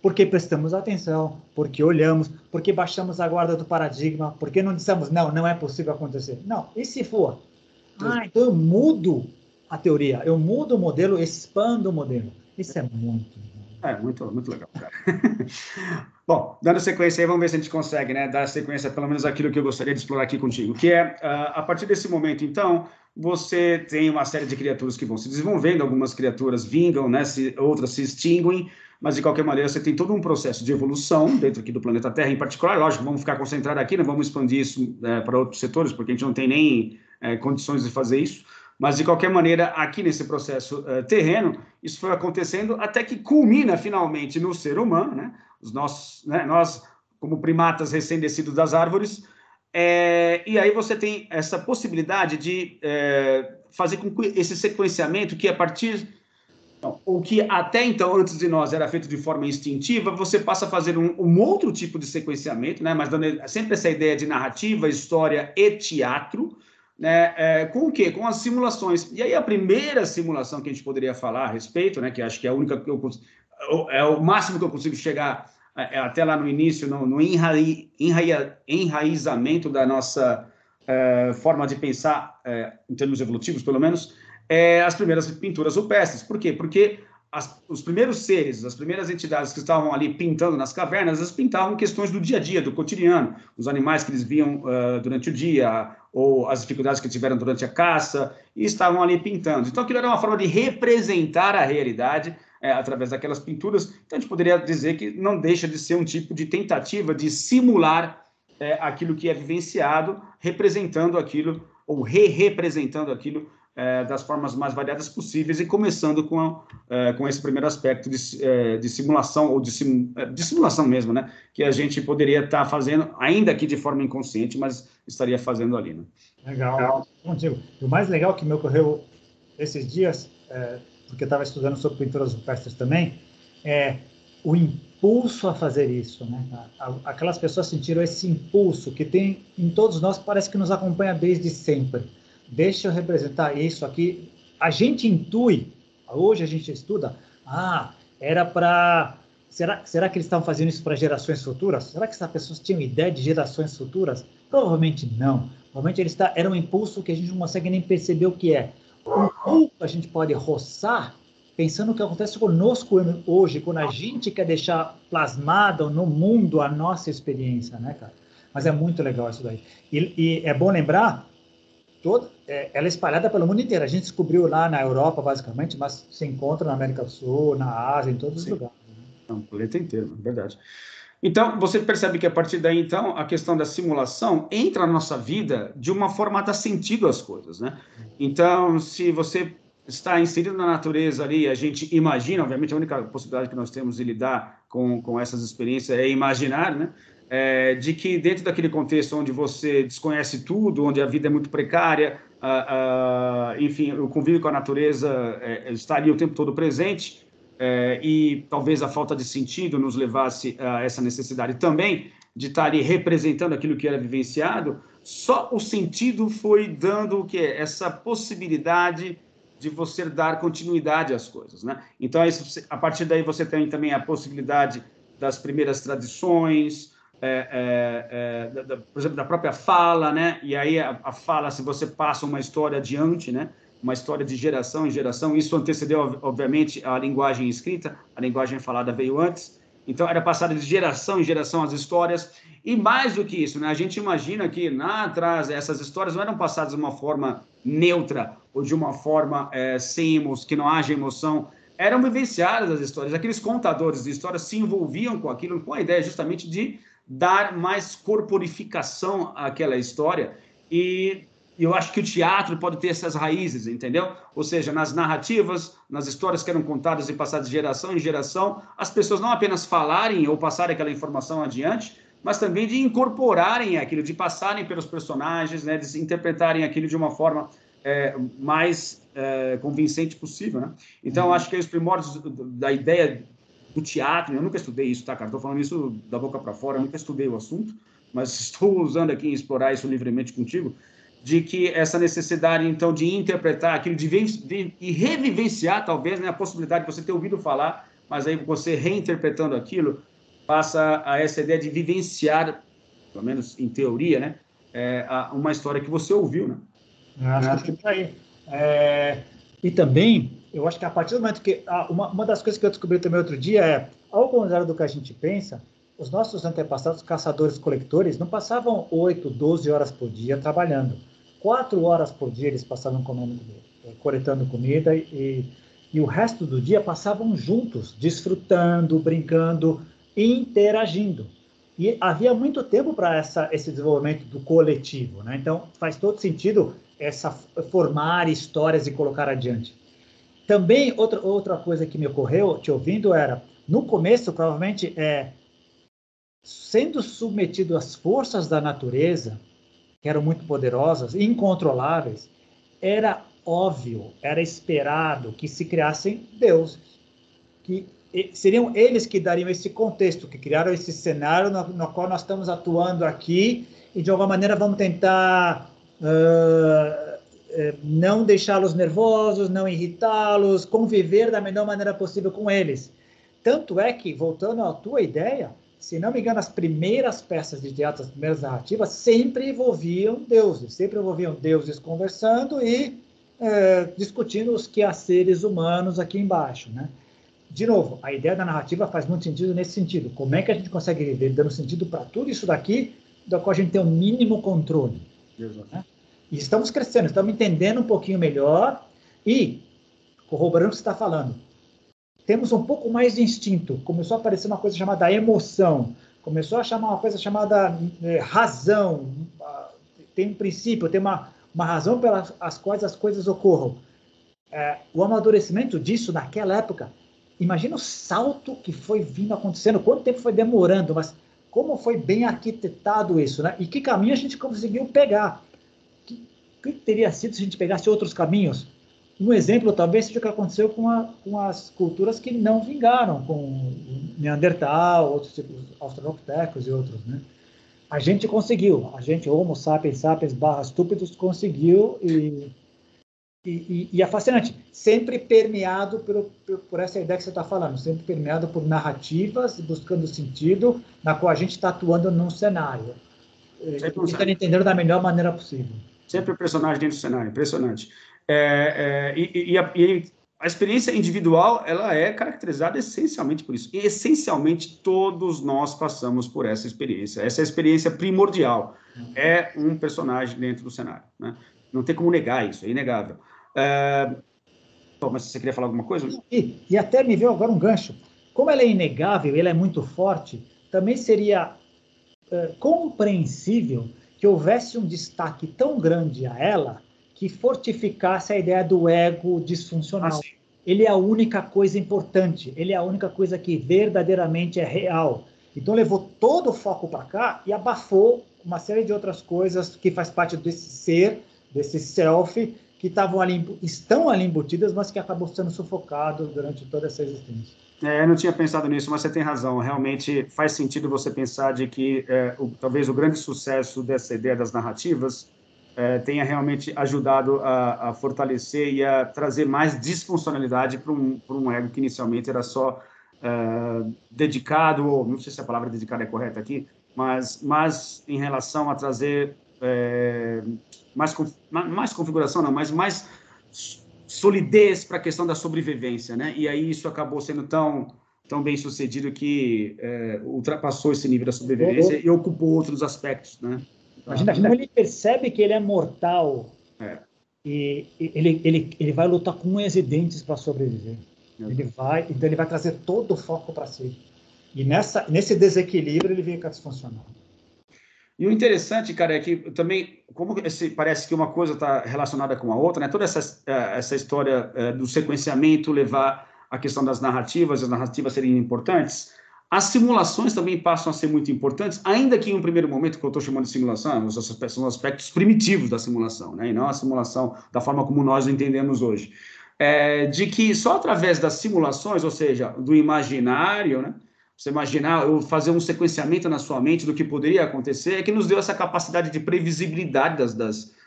Porque prestamos atenção, porque olhamos, porque baixamos a guarda do paradigma, porque não dissemos, não é possível acontecer. Não, e se for? Então eu mudo a teoria, eu mudo o modelo, expando o modelo. Isso é muito legal. Muito legal, cara. Bom, dando sequência aí, vamos ver se a gente consegue, né, dar sequência, pelo menos aquilo que eu gostaria de explorar aqui contigo, que a partir desse momento, então, você tem uma série de criaturas que vão se desenvolvendo, algumas criaturas vingam, né, outras se extinguem, mas de qualquer maneira você tem todo um processo de evolução dentro aqui do planeta Terra em particular. Lógico, vamos ficar concentrados aqui, não vamos expandir isso para outros setores, porque a gente não tem nem condições de fazer isso, mas de qualquer maneira, aqui nesse processo terreno, isso foi acontecendo até que culmina finalmente no ser humano, né? Nós, como primatas recém-descidos das árvores, e aí você tem essa possibilidade de fazer com que esse sequenciamento, que a partir... o que até então, antes de nós, era feito de forma instintiva, você passa a fazer um outro tipo de sequenciamento, né? Mas dando sempre essa ideia de narrativa, história e teatro, né? Com o quê? Com as simulações. E aí a primeira simulação que a gente poderia falar a respeito, né? Que acho que é a única que é o máximo que eu consigo chegar até lá no início, no enraizamento da nossa forma de pensar, em termos evolutivos, pelo menos, as primeiras pinturas rupestres. Por quê? Porque os primeiros seres, as primeiras entidades que estavam ali pintando nas cavernas, eles pintavam questões do dia a dia, do cotidiano, os animais que eles viam durante o dia, ou as dificuldades que tiveram durante a caça, e estavam ali pintando. Então, aquilo era uma forma de representar a realidade através daquelas pinturas. Então, a gente poderia dizer que não deixa de ser um tipo de tentativa de simular aquilo que é vivenciado, representando aquilo, ou re-representando aquilo das formas mais variadas possíveis, e começando com esse primeiro aspecto de simulação, ou de simulação mesmo, né? Que a gente poderia estar fazendo, ainda que de forma inconsciente, mas estaria fazendo ali. Né? Legal. Contigo. O mais legal que me ocorreu esses dias, porque eu estava estudando sobre pinturas rupestres também, é o impulso a fazer isso, né? Aquelas pessoas sentiram esse impulso que tem em todos nós, parece que nos acompanha desde sempre. Deixa eu representar isso aqui. A gente intui, hoje a gente estuda, era para... Será que eles estavam fazendo isso para gerações futuras? Será que essas pessoas tinham ideia de gerações futuras? Provavelmente não. Provavelmente era um impulso que a gente não consegue nem perceber o que é. Um pouco a gente pode roçar, pensando no que acontece conosco hoje, quando a gente quer deixar plasmado no mundo a nossa experiência, né, cara? Mas é muito legal isso daí. E é bom lembrar, ela é espalhada pelo mundo inteiro. A gente descobriu lá na Europa, basicamente, mas se encontra na América do Sul, na Ásia, em todos os lugares. Não, o planeta inteiro, é verdade. Então, você percebe que a partir daí, então, a questão da simulação entra na nossa vida de uma forma a dar sentido às coisas, né? Então, se você está inserido na natureza ali, a gente imagina, obviamente, a única possibilidade que nós temos de lidar com essas experiências é imaginar, né? De que dentro daquele contexto onde você desconhece tudo, onde a vida é muito precária, enfim, o convívio com a natureza está ali o tempo todo presente, e talvez a falta de sentido nos levasse a essa necessidade também de estar ali representando aquilo que era vivenciado, só o sentido foi dando o quê? Essa possibilidade de você dar continuidade às coisas, né? Então, a partir daí você tem também a possibilidade das primeiras tradições, por exemplo, da própria fala, né? E aí a fala, se você passa uma história adiante, né? Uma história de geração em geração, isso antecedeu, obviamente, a linguagem escrita, a linguagem falada veio antes, então era passada de geração em geração as histórias, e mais do que isso, né? A gente imagina que lá atrás essas histórias não eram passadas de uma forma neutra, ou de uma forma que não haja emoção, eram vivenciadas as histórias, aqueles contadores de histórias se envolviam com aquilo, com a ideia justamente de dar mais corporificação àquela história, e eu acho que o teatro pode ter essas raízes, entendeu? Ou seja, nas narrativas, nas histórias que eram contadas e passadas de geração em geração, as pessoas não apenas falarem ou passarem aquela informação adiante, mas também de incorporarem aquilo, de passarem pelos personagens, né, de interpretarem aquilo de uma forma mais convincente possível, né? Então, acho que os primórdios da ideia do teatro, eu nunca estudei isso, tá, cara? Estou falando isso da boca para fora, eu nunca estudei o assunto, mas estou usando aqui em explorar isso livremente contigo, de que essa necessidade, então, de interpretar aquilo, e revivenciar, talvez, né, a possibilidade de você ter ouvido falar, mas aí você reinterpretando aquilo, passa a essa ideia de vivenciar, pelo menos em teoria, né, uma história que você ouviu, né? Acho que está aí. E também, eu acho que a partir do momento que... uma das coisas que eu descobri também outro dia ao contrário do que a gente pensa, os nossos antepassados, caçadores-coletores, não passavam 8, 12 horas por dia trabalhando. 4 horas por dia eles passavam coletando comida e o resto do dia passavam juntos, desfrutando, brincando, interagindo. E havia muito tempo para esse desenvolvimento do coletivo, né? Então, faz todo sentido formar histórias e colocar adiante. Também, outra coisa que me ocorreu, te ouvindo, era, no começo, provavelmente, sendo submetido às forças da natureza, que eram muito poderosas e incontroláveis, era óbvio, era esperado que se criassem deuses, que seriam eles que dariam esse contexto, que criaram esse cenário no qual nós estamos atuando aqui, e de alguma maneira vamos tentar não deixá-los nervosos, não irritá-los, conviver da melhor maneira possível com eles. Tanto é que, voltando à tua ideia, se não me engano, as primeiras peças de teatro, as primeiras narrativas, sempre envolviam deuses conversando e discutindo os quehaceres humanos aqui embaixo, né? de novo, a ideia da narrativa faz muito sentido nesse sentido. Como é que a gente consegue viver dando sentido para tudo isso daqui, da qual a gente tem um mínimo controle? Né? E estamos crescendo, estamos entendendo um pouquinho melhor e, corroborando o que você está falando, temos um pouco mais de instinto. Começou a aparecer uma coisa chamada emoção, começou a chamar uma coisa chamada razão. Tem um princípio, tem uma razão pelas quais as coisas ocorram. O amadurecimento disso naquela época, imagina o salto que foi vindo acontecendo, quanto tempo foi demorando, mas como foi bem arquitetado isso, né? E que caminho a gente conseguiu pegar? Que teria sido se a gente pegasse outros caminhos? Um exemplo talvez seja o que aconteceu com as culturas que não vingaram, com Neandertal, outros tipos, Australopithecus e outros, né? A gente conseguiu, a gente, Homo sapiens sapiens / estúpidos, conseguiu e é fascinante, sempre permeado por essa ideia que você está falando, sempre permeado por narrativas, buscando sentido, na qual a gente está atuando num cenário, tentando entender da melhor maneira possível. Sempre o personagem dentro do cenário, impressionante. A experiência individual, ela é caracterizada essencialmente por isso. E, essencialmente, todos nós passamos por essa experiência. Essa é a experiência primordial. É um personagem dentro do cenário, né? Não tem como negar isso, é inegável. Mas você queria falar alguma coisa? E até me veio agora um gancho. Como ela é inegável, ela é muito forte, também seria compreensível que houvesse um destaque tão grande a ela que fortificasse a ideia do ego disfuncional. Ele é a única coisa importante, ele é a única coisa que verdadeiramente é real. Então levou todo o foco para cá e abafou uma série de outras coisas que faz parte desse ser, desse self, que estão ali embutidas, mas que acabou sendo sufocado durante toda essa existência. Eu não tinha pensado nisso, mas você tem razão. Realmente faz sentido você pensar de que talvez o grande sucesso dessa ideia das narrativas tenha realmente ajudado a fortalecer e a trazer mais disfuncionalidade para um ego que inicialmente era só dedicado, ou não sei se a palavra dedicado é correta aqui, mas em relação a trazer mais configuração, não, mas mais solidez para a questão da sobrevivência, né? E aí isso acabou sendo tão bem sucedido que ultrapassou esse nível da sobrevivência e ocupou outros aspectos, né? Imagina como ele percebe que ele é mortal e ele vai lutar com unhas e dentes para sobreviver. Então ele vai trazer todo o foco para si. E nesse desequilíbrio ele fica disfuncional. E o interessante, cara, é que também, como parece que uma coisa está relacionada com a outra, né? Toda essa história do sequenciamento levar a questão das narrativas, as narrativas serem importantes, as simulações também passam a ser muito importantes, ainda que em um primeiro momento, que eu estou chamando de simulação, são os aspectos primitivos da simulação, né? E não a simulação da forma como nós entendemos hoje. De que só através das simulações, ou seja, do imaginário, né? Você imaginar, ou fazer um sequenciamento na sua mente do que poderia acontecer, é que nos deu essa capacidade de previsibilidade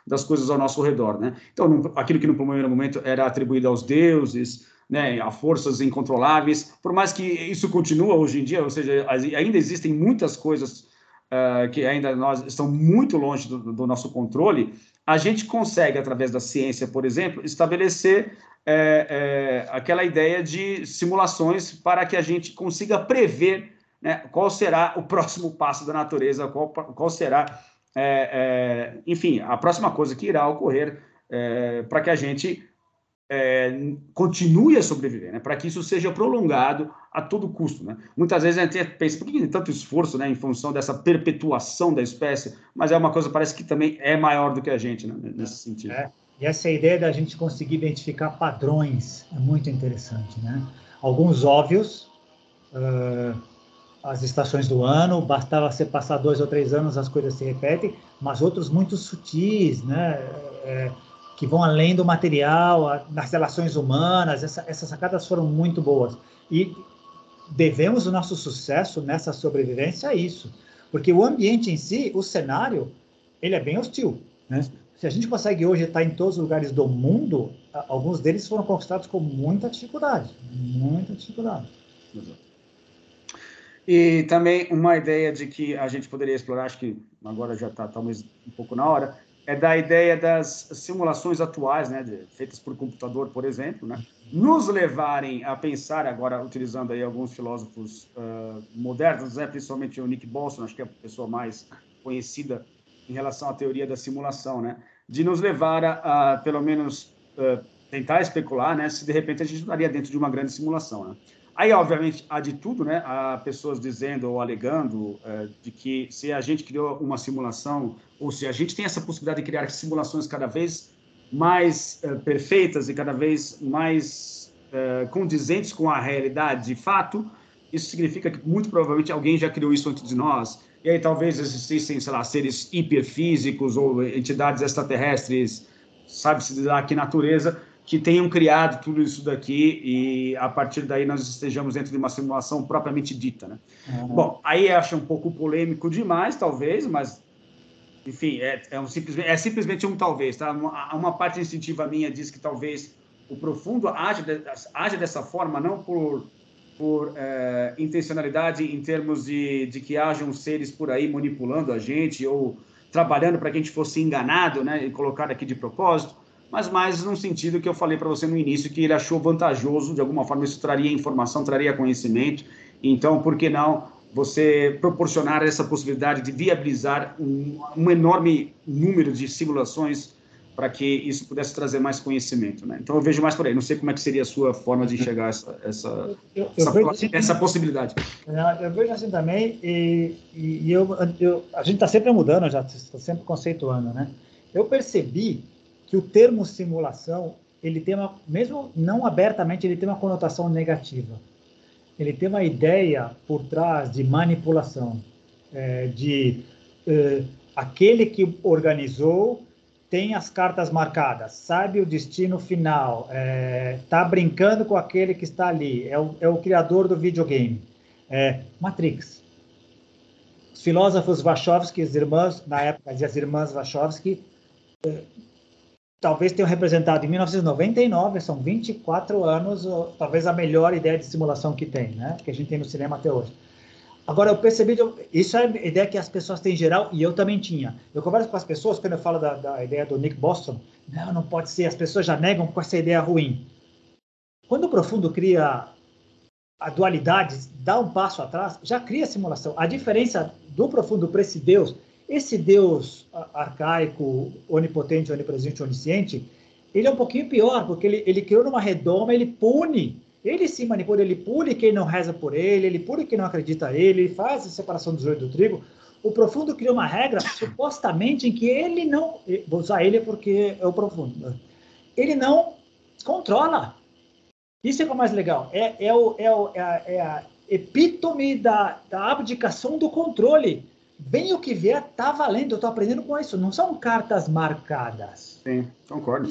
das coisas ao nosso redor, né? Então, aquilo que no primeiro momento era atribuído aos deuses, né, a forças incontroláveis, por mais que isso continua hoje em dia, ou seja, ainda existem muitas coisas que ainda estão muito longe do nosso controle, a gente consegue, através da ciência, por exemplo, estabelecer aquela ideia de simulações para que a gente consiga prever, né, qual será o próximo passo da natureza, qual será, enfim, a próxima coisa que irá ocorrer para que a gente continue a sobreviver, né, para que isso seja prolongado a todo custo, né? Muitas vezes a gente pensa, por que tem tanto esforço, né, em função dessa perpetuação da espécie, mas é uma coisa, parece que também é maior do que a gente, né, nesse sentido. E essa ideia da gente conseguir identificar padrões é muito interessante, né? Alguns óbvios, as estações do ano, bastava você passar 2 ou 3 anos, as coisas se repetem, mas outros muito sutis, né? Que vão além do material, nas relações humanas, essas sacadas foram muito boas. E devemos o nosso sucesso nessa sobrevivência a isso, porque o ambiente em si, o cenário, ele é bem hostil, né? Se a gente consegue hoje estar em todos os lugares do mundo, alguns deles foram conquistados com muita dificuldade, muita dificuldade. E também uma ideia de que a gente poderia explorar, acho que agora já está talvez um pouco na hora, é da ideia das simulações atuais, né, feitas por computador, por exemplo, né, nos levarem a pensar, agora utilizando aí alguns filósofos modernos, né, principalmente o Nick Bostrom, acho que é a pessoa mais conhecida em relação à teoria da simulação, né, de nos levar a pelo menos, tentar especular, né, se de repente a gente estaria dentro de uma grande simulação, né. Aí, obviamente, há de tudo, né? Há pessoas dizendo ou alegando de que se a gente criou uma simulação, ou se a gente tem essa possibilidade de criar simulações cada vez mais perfeitas e cada vez mais condizentes com a realidade de fato, isso significa que muito provavelmente alguém já criou isso antes de nós. E aí talvez existissem, sei lá, seres hiperfísicos ou entidades extraterrestres, sabe-se lá que natureza, que tenham criado tudo isso daqui e, a partir daí, nós estejamos dentro de uma simulação propriamente dita, né? Uhum. Bom, aí acho um pouco polêmico demais, talvez, mas, enfim, simplesmente um talvez, tá? Uma parte instintiva minha diz que talvez o profundo haja dessa forma, não por intencionalidade em termos de que hajam seres por aí manipulando a gente ou trabalhando para que a gente fosse enganado, né, e colocado aqui de propósito, mas mais no sentido que eu falei para você no início, que ele achou vantajoso, de alguma forma isso traria informação, traria conhecimento, então por que não você proporcionar essa possibilidade de viabilizar um enorme número de simulações para que isso pudesse trazer mais conhecimento, né? Então eu vejo mais por aí, não sei como é que seria a sua forma de enxergar essa possibilidade. Eu vejo assim também, a gente está sempre mudando, já está sempre conceituando, né? Eu percebi que o termo simulação, ele tem mesmo não abertamente, ele tem uma conotação negativa. Ele tem uma ideia por trás de manipulação, aquele que organizou tem as cartas marcadas, sabe o destino final, está brincando com aquele que está ali, é o criador do videogame. Matrix. Os filósofos Wachowski, na época as irmãs Wachowski, talvez tenham representado em 1999, são 24 anos, talvez a melhor ideia de simulação que tem, né? Que a gente tem no cinema até hoje. Agora, eu percebi, isso é a ideia que as pessoas têm em geral, e eu também tinha. Eu converso com as pessoas, quando eu falo da ideia do Nick Bostrom, não pode ser, as pessoas já negam com essa ideia ruim. Quando o profundo cria a dualidade, dá um passo atrás, já cria simulação. A diferença do profundo para esse Deus arcaico, onipotente, onipresente, onisciente, ele é um pouquinho pior, porque ele criou numa redoma, ele pune, ele se manipula, ele pune quem não reza por ele pune quem não acredita nele, ele faz a separação do joio e do trigo. O profundo criou uma regra, supostamente, em que ele não, vou usar ele porque é o profundo, ele não controla. Isso é o mais legal, é a epítome da abdicação do controle. Bem o que vier, tá valendo, eu estou aprendendo com isso, não são cartas marcadas. Sim, concordo.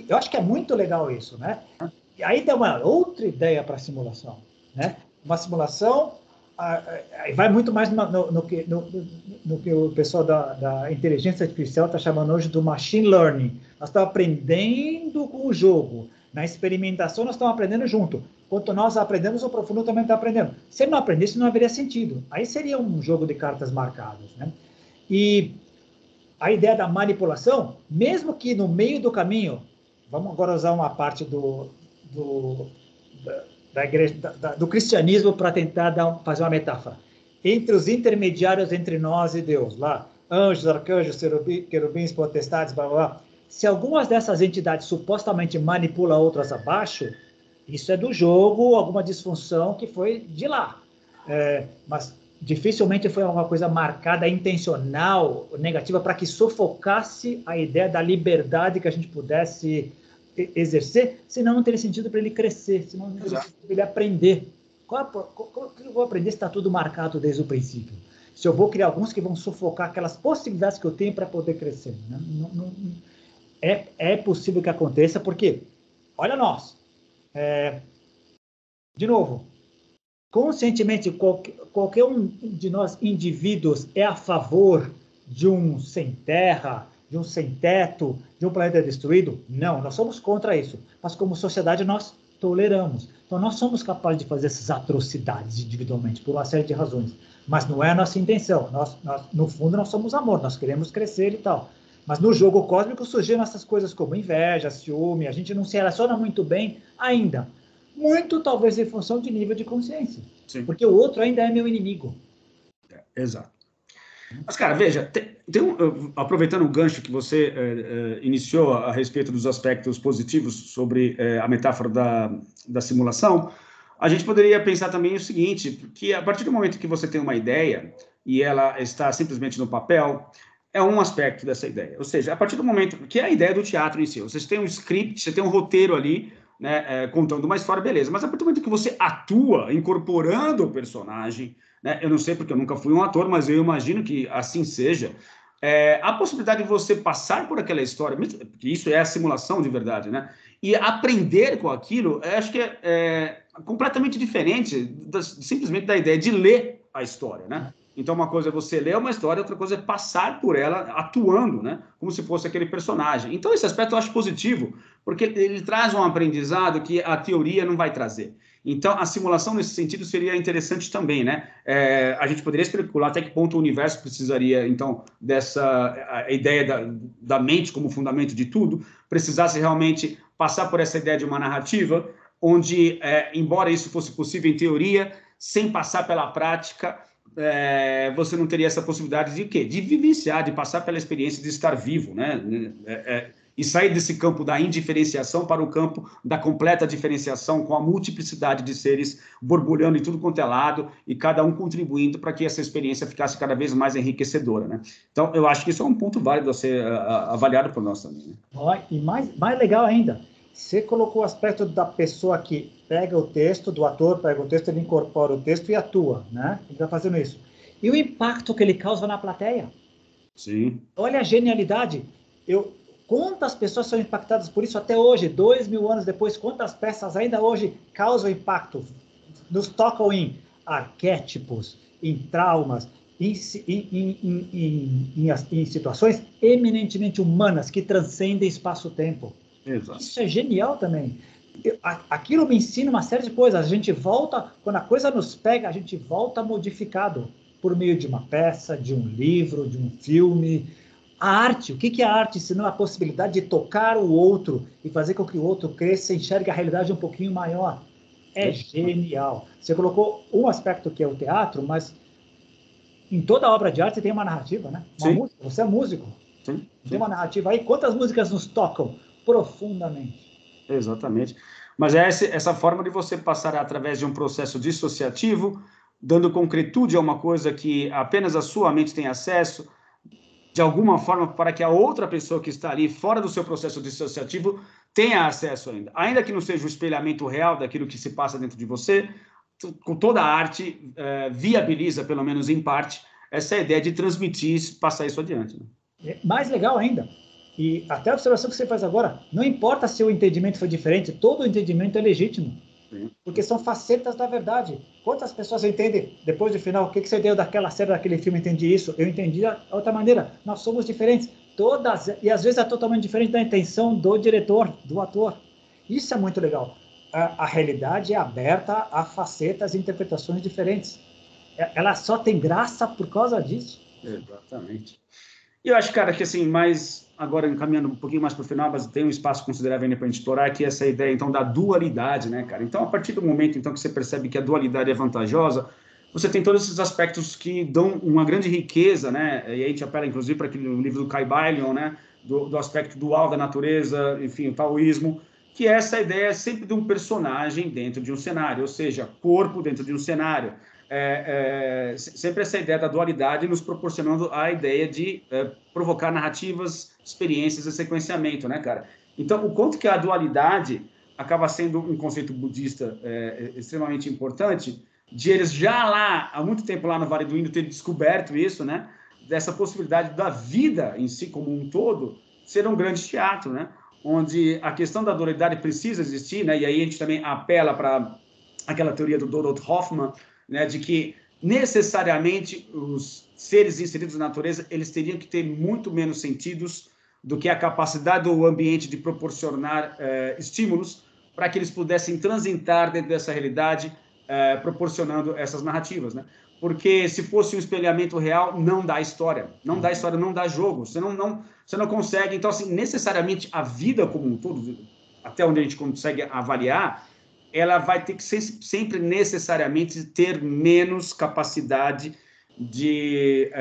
Eu acho que é muito legal isso, né? E aí dá uma outra ideia para a simulação, né? Uma simulação vai muito mais no que o pessoal da inteligência artificial está chamando hoje do machine learning. Nós estamos aprendendo com o jogo. Na experimentação, nós estamos aprendendo junto. Quanto nós aprendemos, o profundo também está aprendendo. Se ele não aprendesse, não haveria sentido. Aí seria um jogo de cartas marcadas, né? E a ideia da manipulação, mesmo que no meio do caminho, vamos agora usar uma parte da igreja, do cristianismo para tentar fazer uma metáfora. Entre os intermediários entre nós e Deus, lá, anjos, arcanjos, querubins, potestades, blá, blá, blá. Se algumas dessas entidades supostamente manipulam outras abaixo, isso é do jogo, alguma disfunção que foi de lá. Mas dificilmente foi alguma coisa marcada, intencional, negativa, para que sufocasse a ideia da liberdade que a gente pudesse exercer, senão não teria sentido para ele crescer, senão não teria sentido para ele aprender. Como eu vou aprender se está tudo marcado desde o princípio? Se eu vou criar alguns que vão sufocar aquelas possibilidades que eu tenho para poder crescer, né? É possível que aconteça, porque, olha nós, de novo, conscientemente, qualquer um de nós, indivíduos, é a favor de um sem terra, de um sem teto, de um planeta destruído? Não, nós somos contra isso. Mas como sociedade nós toleramos. Então nós somos capazes de fazer essas atrocidades individualmente, por uma série de razões. Mas não é a nossa intenção. No fundo nós somos amor, nós queremos crescer e tal. Mas no jogo cósmico surgiram essas coisas como inveja, ciúme, a gente não se relaciona muito bem ainda. Muito talvez em função de nível de consciência. Sim. Porque o outro ainda é meu inimigo. Exato. Mas, cara, veja, aproveitando o gancho que você iniciou a respeito dos aspectos positivos sobre a metáfora da simulação, a gente poderia pensar também o seguinte, que a partir do momento que você tem uma ideia e ela está simplesmente no papel, é um aspecto dessa ideia. Ou seja, a partir do momento que é a ideia do teatro em si, você tem um script, você tem um roteiro ali, né, contando uma história, beleza. Mas a partir do momento que você atua incorporando o personagem, né, eu não sei porque eu nunca fui um ator, mas eu imagino que assim seja, a possibilidade de você passar por aquela história, porque isso é a simulação de verdade, né? E aprender com aquilo, acho que é completamente diferente simplesmente da ideia de ler a história, né? Então, uma coisa é você ler uma história, outra coisa é passar por ela atuando, né? Como se fosse aquele personagem. Então, esse aspecto eu acho positivo, porque ele traz um aprendizado que a teoria não vai trazer. Então, a simulação, nesse sentido, seria interessante também, né? A gente poderia especular até que ponto o universo precisaria, então, dessa ideia da mente como fundamento de tudo, precisasse realmente passar por essa ideia de uma narrativa, onde, embora isso fosse possível em teoria, sem passar pela prática, você não teria essa possibilidade de quê? De vivenciar, de passar pela experiência de estar vivo, né? E sair desse campo da indiferenciação para o campo da completa diferenciação, com a multiplicidade de seres borbulhando em tudo quanto é lado e cada um contribuindo para que essa experiência ficasse cada vez mais enriquecedora, né? Então, eu acho que isso é um ponto válido a ser avaliado por nós também, né? E mais legal ainda, você colocou o aspecto da pessoa que pega o texto, do ator pega o texto, ele incorpora o texto e atua, né? Ele está fazendo isso. E o impacto que ele causa na plateia. Sim. Olha a genialidade. Quantas pessoas são impactadas por isso até hoje, 2000 anos depois, quantas peças ainda hoje causam impacto, nos tocam em arquétipos, em traumas, em situações eminentemente humanas que transcendem espaço-tempo. Exato. Isso é genial também. Aquilo me ensina uma série de coisas. A gente volta, quando a coisa nos pega, a gente volta modificado por meio de uma peça, de um livro, de um filme. A arte, o que é a arte, senão a possibilidade de tocar o outro e fazer com que o outro cresça e enxergue a realidade um pouquinho maior? É genial. Você colocou um aspecto que é o teatro, mas em toda obra de arte tem uma narrativa, né? Música, você é músico. Sim. Tem uma narrativa aí. Quantas músicas nos tocam profundamente? Exatamente. Mas é essa forma de você passar através de um processo dissociativo, dando concretude a uma coisa que apenas a sua mente tem acesso, de alguma forma, para que a outra pessoa que está ali fora do seu processo dissociativo tenha acesso ainda. Ainda que não seja o espelhamento real daquilo que se passa dentro de você, com toda a arte, viabiliza, pelo menos em parte, essa ideia de transmitir, passar isso adiante. Né? Mais legal ainda, e até a observação que você faz agora, não importa se o entendimento foi diferente, todo entendimento é legítimo. Sim. Porque são facetas da verdade. Quantas pessoas entendem, depois do final, o que você deu daquela série, daquele filme, entendi isso, eu entendi de outra maneira. Nós somos diferentes. E às vezes é totalmente diferente da intenção do diretor, do ator. Isso é muito legal. A realidade é aberta a facetas e interpretações diferentes. Ela só tem graça por causa disso. Exatamente. E eu acho, cara, que assim, mais agora encaminhando um pouquinho mais para o final, mas tem um espaço considerável ainda para a gente explorar, que é essa ideia, então, da dualidade, né, cara? Então, a partir do momento, então, que você percebe que a dualidade é vantajosa, você tem todos esses aspectos que dão uma grande riqueza, né? E aí a gente apela, inclusive, para aquele livro do Kai Balion, né? Do aspecto dual da natureza, enfim, o taoísmo, que é essa ideia sempre de um personagem dentro de um cenário, ou seja, corpo dentro de um cenário. Sempre essa ideia da dualidade nos proporcionando a ideia de provocar narrativas, experiências e sequenciamento, né, cara? Então, o quanto que a dualidade acaba sendo um conceito budista extremamente importante, de eles já lá, há muito tempo lá no Vale do Indo, terem descoberto isso, né? Dessa possibilidade da vida em si como um todo ser um grande teatro, né? Onde a questão da dualidade precisa existir, né? E aí a gente também apela para aquela teoria do Donald Hoffman, né, de que necessariamente os seres inseridos na natureza eles teriam que ter muito menos sentidos do que a capacidade do ambiente de proporcionar estímulos para que eles pudessem transitar dentro dessa realidade proporcionando essas narrativas, né? Porque se fosse um espelhamento real, não dá história, não dá jogo, você não consegue. Então, assim, necessariamente a vida como um todo, até onde a gente consegue avaliar, ela vai ter que sempre necessariamente ter menos capacidade de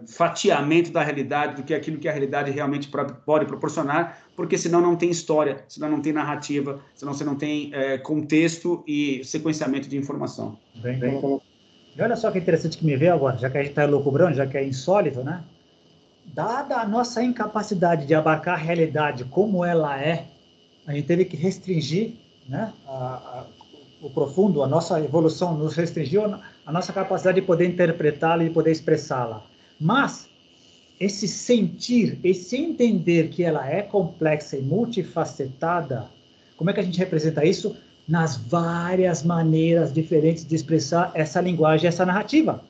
fatiamento da realidade do que aquilo que a realidade realmente pode proporcionar, porque senão não tem história, senão não tem narrativa, senão você não tem contexto e sequenciamento de informação. Bem colocado. E olha só que interessante que me veio agora, já que a gente está loucubrando, já que é insólito, né? Dada a nossa incapacidade de abarcar a realidade como ela é, a gente teve que restringir, né, o profundo, a nossa evolução nos restringiu a nossa capacidade de poder interpretá-la e de poder expressá-la. Mas esse sentir, esse entender que ela é complexa e multifacetada, como é que a gente representa isso? Nas várias maneiras diferentes de expressar essa linguagem, essa narrativa.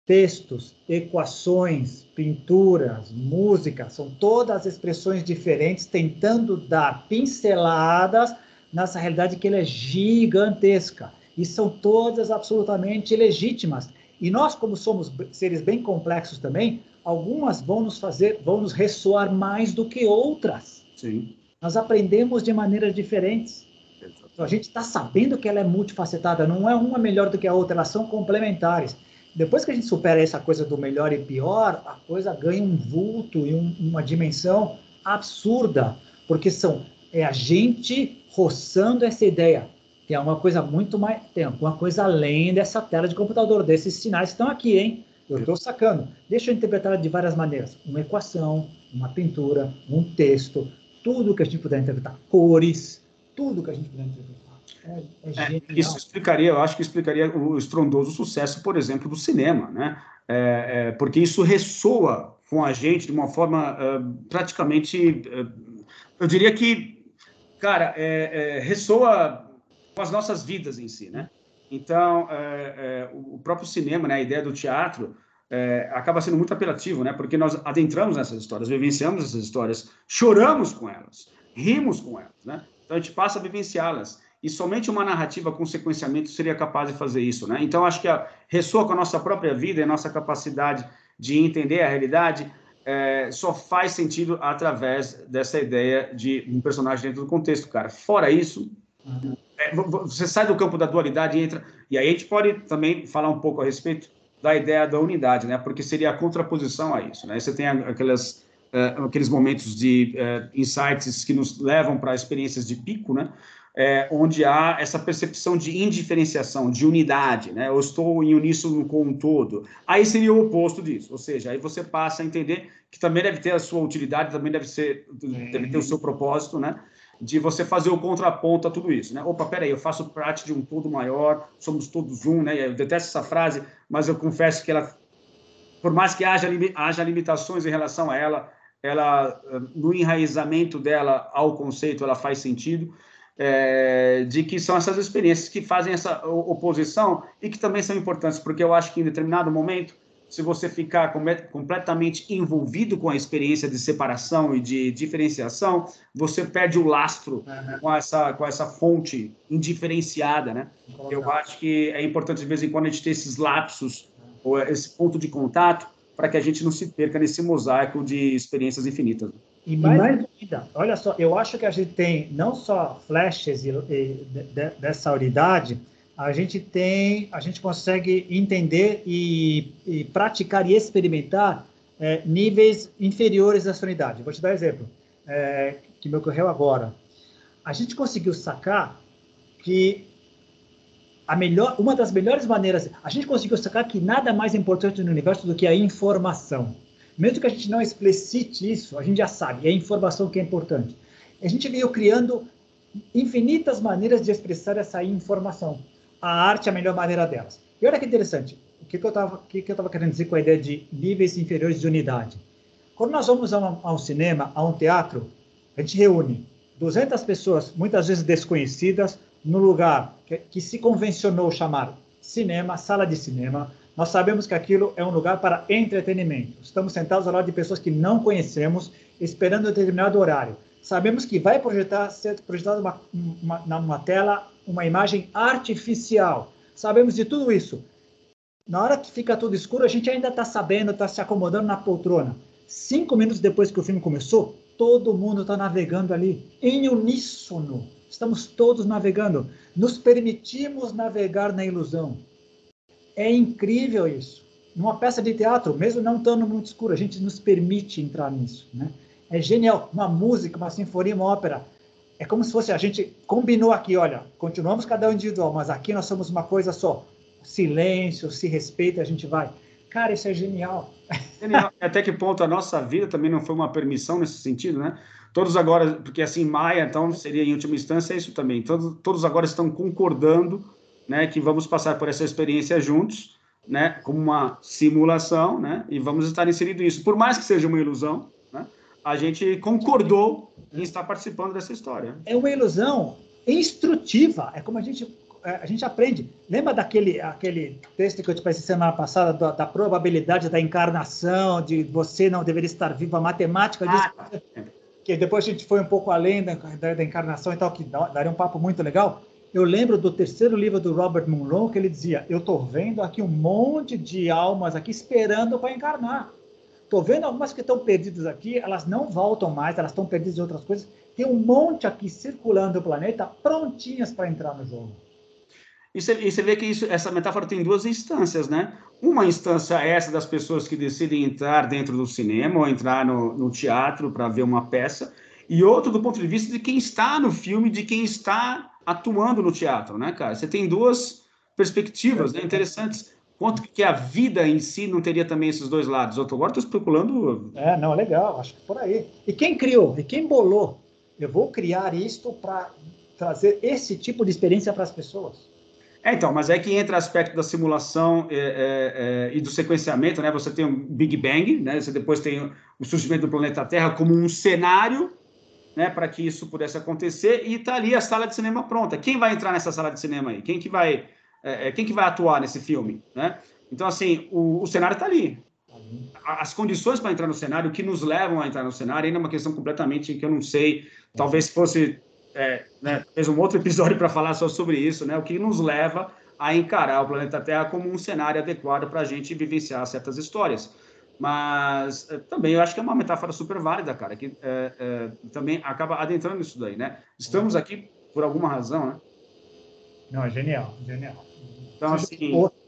Textos, equações, pinturas, música, são todas expressões diferentes tentando dar pinceladas nessa realidade que ela é gigantesca. E são todas absolutamente legítimas. E nós, como somos seres bem complexos também, algumas vão nos ressoar mais do que outras. Sim. Nós aprendemos de maneiras diferentes. Então, a gente está sabendo que ela é multifacetada, não é uma melhor do que a outra, elas são complementares. Depois que a gente supera essa coisa do melhor e pior, a coisa ganha um vulto e uma dimensão absurda, porque é a gente roçando essa ideia. Tem alguma coisa muito mais, tem alguma coisa além dessa tela de computador, desses sinais que estão aqui, hein? Eu estou sacando. Deixa eu interpretar de várias maneiras. Uma equação, uma pintura, um texto, tudo que a gente puder interpretar. Cores, tudo que a gente puder interpretar. É genial. Isso explicaria, eu acho que explicaria o estrondoso sucesso, por exemplo, do cinema, né? Porque isso ressoa com a gente de uma forma praticamente, eu diria que, cara, ressoa com as nossas vidas em si, né? Então, o próprio cinema, né, a ideia do teatro, acaba sendo muito apelativo, né? Porque nós adentramos nessas histórias, vivenciamos essas histórias, choramos com elas, rimos com elas, né? Então, a gente passa a vivenciá-las. E somente uma narrativa com sequenciamento seria capaz de fazer isso, né? Então, acho que ressoa com a nossa própria vida e a nossa capacidade de entender a realidade só faz sentido através dessa ideia de um personagem dentro do contexto, cara. Fora isso, você sai do campo da dualidade e entra... E aí a gente pode também falar um pouco a respeito da ideia da unidade, né? Porque seria a contraposição a isso, né? Você tem aqueles momentos de insights que nos levam para experiências de pico, né? Onde há essa percepção de indiferenciação, de unidade, né? Eu estou em uníssono com um todo. Aí seria o oposto disso, ou seja, aí você passa a entender que também deve ter a sua utilidade, também deve ter o seu propósito, né? De você fazer o contraponto a tudo isso, né? Opa, peraí, eu faço parte de um todo maior, somos todos um, né? Eu detesto essa frase, mas eu confesso que ela, por mais que haja limitações em relação a ela, no enraizamento dela ao conceito, ela faz sentido, de que são essas experiências que fazem essa oposição e que também são importantes, porque eu acho que em determinado momento, se você ficar completamente envolvido com a experiência de separação e de diferenciação, você perde o lastro com essa fonte indiferenciada, né? Eu acho que é importante, de vez em quando, a gente ter esses lapsos, ou esse ponto de contato, para que a gente não se perca nesse mosaico de experiências infinitas. E mais ainda, olha só, eu acho que a gente tem não só flashes dessa unidade, a gente consegue entender e praticar e experimentar níveis inferiores dessa unidade. Vou te dar um exemplo que me ocorreu agora. A gente conseguiu sacar que uma das melhores maneiras, a gente conseguiu sacar que nada mais importante no universo do que a informação. Mesmo que a gente não explicite isso, a gente já sabe, é a informação que é importante. A gente veio criando infinitas maneiras de expressar essa informação. A arte é a melhor maneira delas. E olha que interessante, o que eu estava querendo dizer com a ideia de níveis inferiores de unidade. Quando nós vamos a um cinema, a um teatro, a gente reúne 200 pessoas, muitas vezes desconhecidas, no lugar que se convencionou chamar cinema, sala de cinema. Nós sabemos que aquilo é um lugar para entretenimento. Estamos sentados ao lado de pessoas que não conhecemos, esperando um determinado horário. Sabemos que vai ser projetada numa tela uma imagem artificial. sabemos de tudo isso. Na hora que fica tudo escuro, a gente ainda está sabendo, está se acomodando na poltrona. 5 minutos depois que o filme começou, todo mundo está navegando ali, em uníssono. Estamos todos navegando. Nos permitimos navegar na ilusão. É incrível isso. Numa peça de teatro, mesmo não estando muito escuro, a gente nos permite entrar nisso, né? É genial. Uma música, uma sinfonia, uma ópera. É como se fosse, a gente combinou aqui, olha, continuamos cada um individual, mas aqui nós somos uma coisa só. Silêncio, se respeita, a gente vai. Cara, isso é genial. Genial. Até que ponto a nossa vida também não foi uma permissão nesse sentido, né? Todos agora, porque assim, Maia, então, seria em última instância isso também. Todos agora estão concordando, né, que vamos passar por essa experiência juntos, né, como uma simulação, né, e vamos estar inserido nisso. Por mais que seja uma ilusão, né, a gente concordou em estar participando dessa história. É uma ilusão instrutiva. É como a gente aprende. Lembra aquele texto que eu te passei semana passada da probabilidade da encarnação, de você não deveria estar vivo, a matemática disso, que depois a gente foi um pouco além da encarnação e tal, que daria um papo muito legal. Eu lembro do terceiro livro do Robert Monroe, que ele dizia, eu estou vendo aqui um monte de almas aqui esperando para encarnar. Estou vendo algumas que estão perdidas aqui, elas não voltam mais, elas estão perdidas em outras coisas. Tem um monte aqui circulando o planeta, prontinhas para entrar no jogo. E você vê que essa metáfora tem duas instâncias, né? Uma instância é essa das pessoas que decidem entrar dentro do cinema ou entrar no teatro para ver uma peça, e outro do ponto de vista de quem está no filme, de quem está atuando no teatro, né, cara? Você tem duas perspectivas, né, interessantes. Quanto que a vida em si não teria também esses dois lados? Eu agora estou especulando. Não, legal, acho que por aí. E quem criou? E quem bolou? Eu vou criar isto para trazer esse tipo de experiência para as pessoas. Então, mas é que entra o aspecto da simulação e do sequenciamento, né? Você tem o Big Bang, né? Você depois tem o surgimento do planeta Terra como um cenário, né? Para que isso pudesse acontecer, e está ali a sala de cinema pronta. Quem vai entrar nessa sala de cinema aí? Quem que vai atuar nesse filme, né? Então, assim, o cenário está ali. As condições para entrar no cenário, o que nos levam a entrar no cenário, ainda é uma questão completamente que eu não sei, talvez fosse... fez um outro episódio para falar só sobre isso, né? O que nos leva a encarar o planeta Terra como um cenário adequado para a gente vivenciar certas histórias. Mas também eu acho que é uma metáfora super válida, cara, que também acaba adentrando nisso daí, né? Estamos aqui por alguma razão, né? Não, é genial, genial. Então,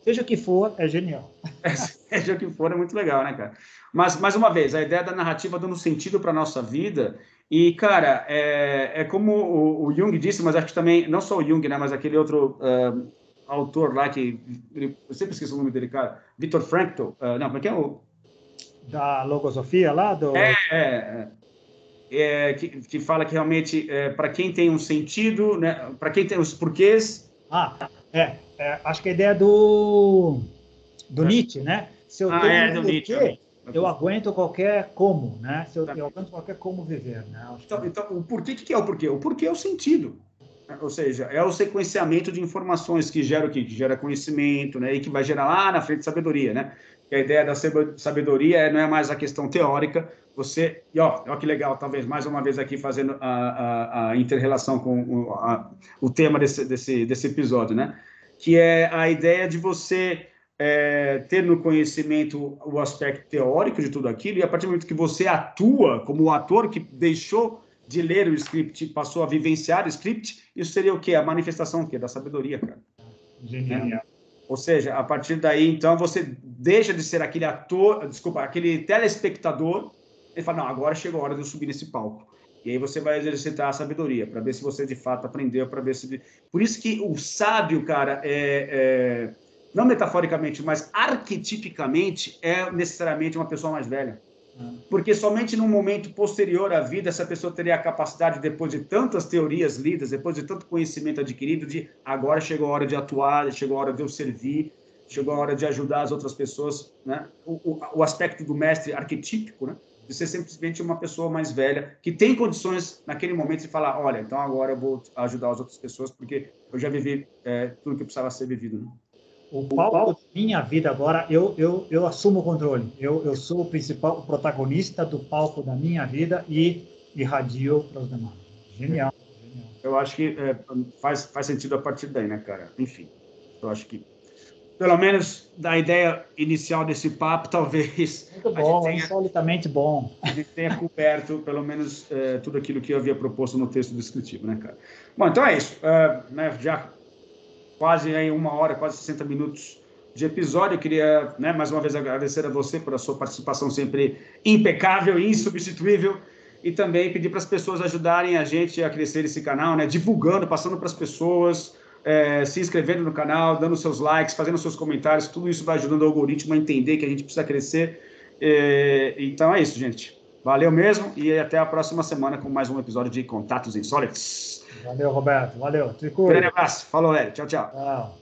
Seja o que for, é genial. Seja o que for, é muito legal, né, cara? Mas, mais uma vez, a ideia da narrativa dando sentido para a nossa vida. E, cara, é como o Jung disse, mas acho que também, não só o Jung, né, mas aquele outro autor lá que... Eu sempre esqueço o nome dele, cara. Viktor Frankl. Não, como é que é o... Da logosofia lá? Que fala que realmente, para quem tem um sentido, né, para quem tem os porquês... acho que a ideia do Nietzsche, né? Se eu tenho um porquê, eu aguento qualquer como, né? Eu aguento qualquer como viver, né? Então, o porquê, o que é o porquê? O porquê é o sentido. Ou seja, é o sequenciamento de informações que gera o quê? Que gera conhecimento, né? E que vai gerar lá na frente sabedoria, né? Que a ideia da sabedoria não é mais a questão teórica. E ó que legal, talvez mais uma vez aqui fazendo a inter-relação com o tema desse episódio, né? Que é a ideia de você ter no conhecimento o aspecto teórico de tudo aquilo, e a partir do momento que você atua como o ator que deixou de ler o script e passou a vivenciar o script, isso seria o quê? A manifestação da sabedoria, cara. Genial. Né? Ou seja, a partir daí, então, você deixa de ser aquele aquele telespectador, e fala, não, agora chegou a hora de eu subir nesse palco. E aí você vai exercitar a sabedoria, para ver se você de fato aprendeu, para ver se... Por isso que o sábio, cara, não metaforicamente, mas arquetipicamente, é necessariamente uma pessoa mais velha. Porque somente num momento posterior à vida, essa pessoa teria a capacidade, depois de tantas teorias lidas, depois de tanto conhecimento adquirido, de agora chegou a hora de atuar, chegou a hora de eu servir, chegou a hora de ajudar as outras pessoas, né? O aspecto do mestre arquetípico, né? De ser simplesmente uma pessoa mais velha, que tem condições, naquele momento, de falar, olha, então agora eu vou ajudar as outras pessoas, porque eu já vivi tudo que precisava ser vivido, né? O palco da minha vida agora, eu assumo o controle. Eu sou o protagonista do palco da minha vida e irradio para os demais. Genial. Eu acho que faz sentido a partir daí, né, cara? Enfim. Eu acho que, pelo menos da ideia inicial desse papo, talvez muito bom, insolitamente bom. A gente tenha coberto, pelo menos, tudo aquilo que eu havia proposto no texto descritivo, né, cara? Bom, então é isso. Né, já quase aí 1 hora, quase 60 minutos de episódio. Eu queria, né, mais uma vez agradecer a você por a sua participação sempre impecável e insubstituível, e também pedir para as pessoas ajudarem a gente a crescer esse canal, né, divulgando, passando para as pessoas, se inscrevendo no canal, dando seus likes, fazendo seus comentários. Tudo isso vai ajudando o algoritmo a entender que a gente precisa crescer. Então é isso, gente. Valeu mesmo, e até a próxima semana com mais um episódio de Contatos Insólitos. Valeu, Roberto. Valeu. Grande abraço. Falou, Hélio. Tchau, tchau. Tchau.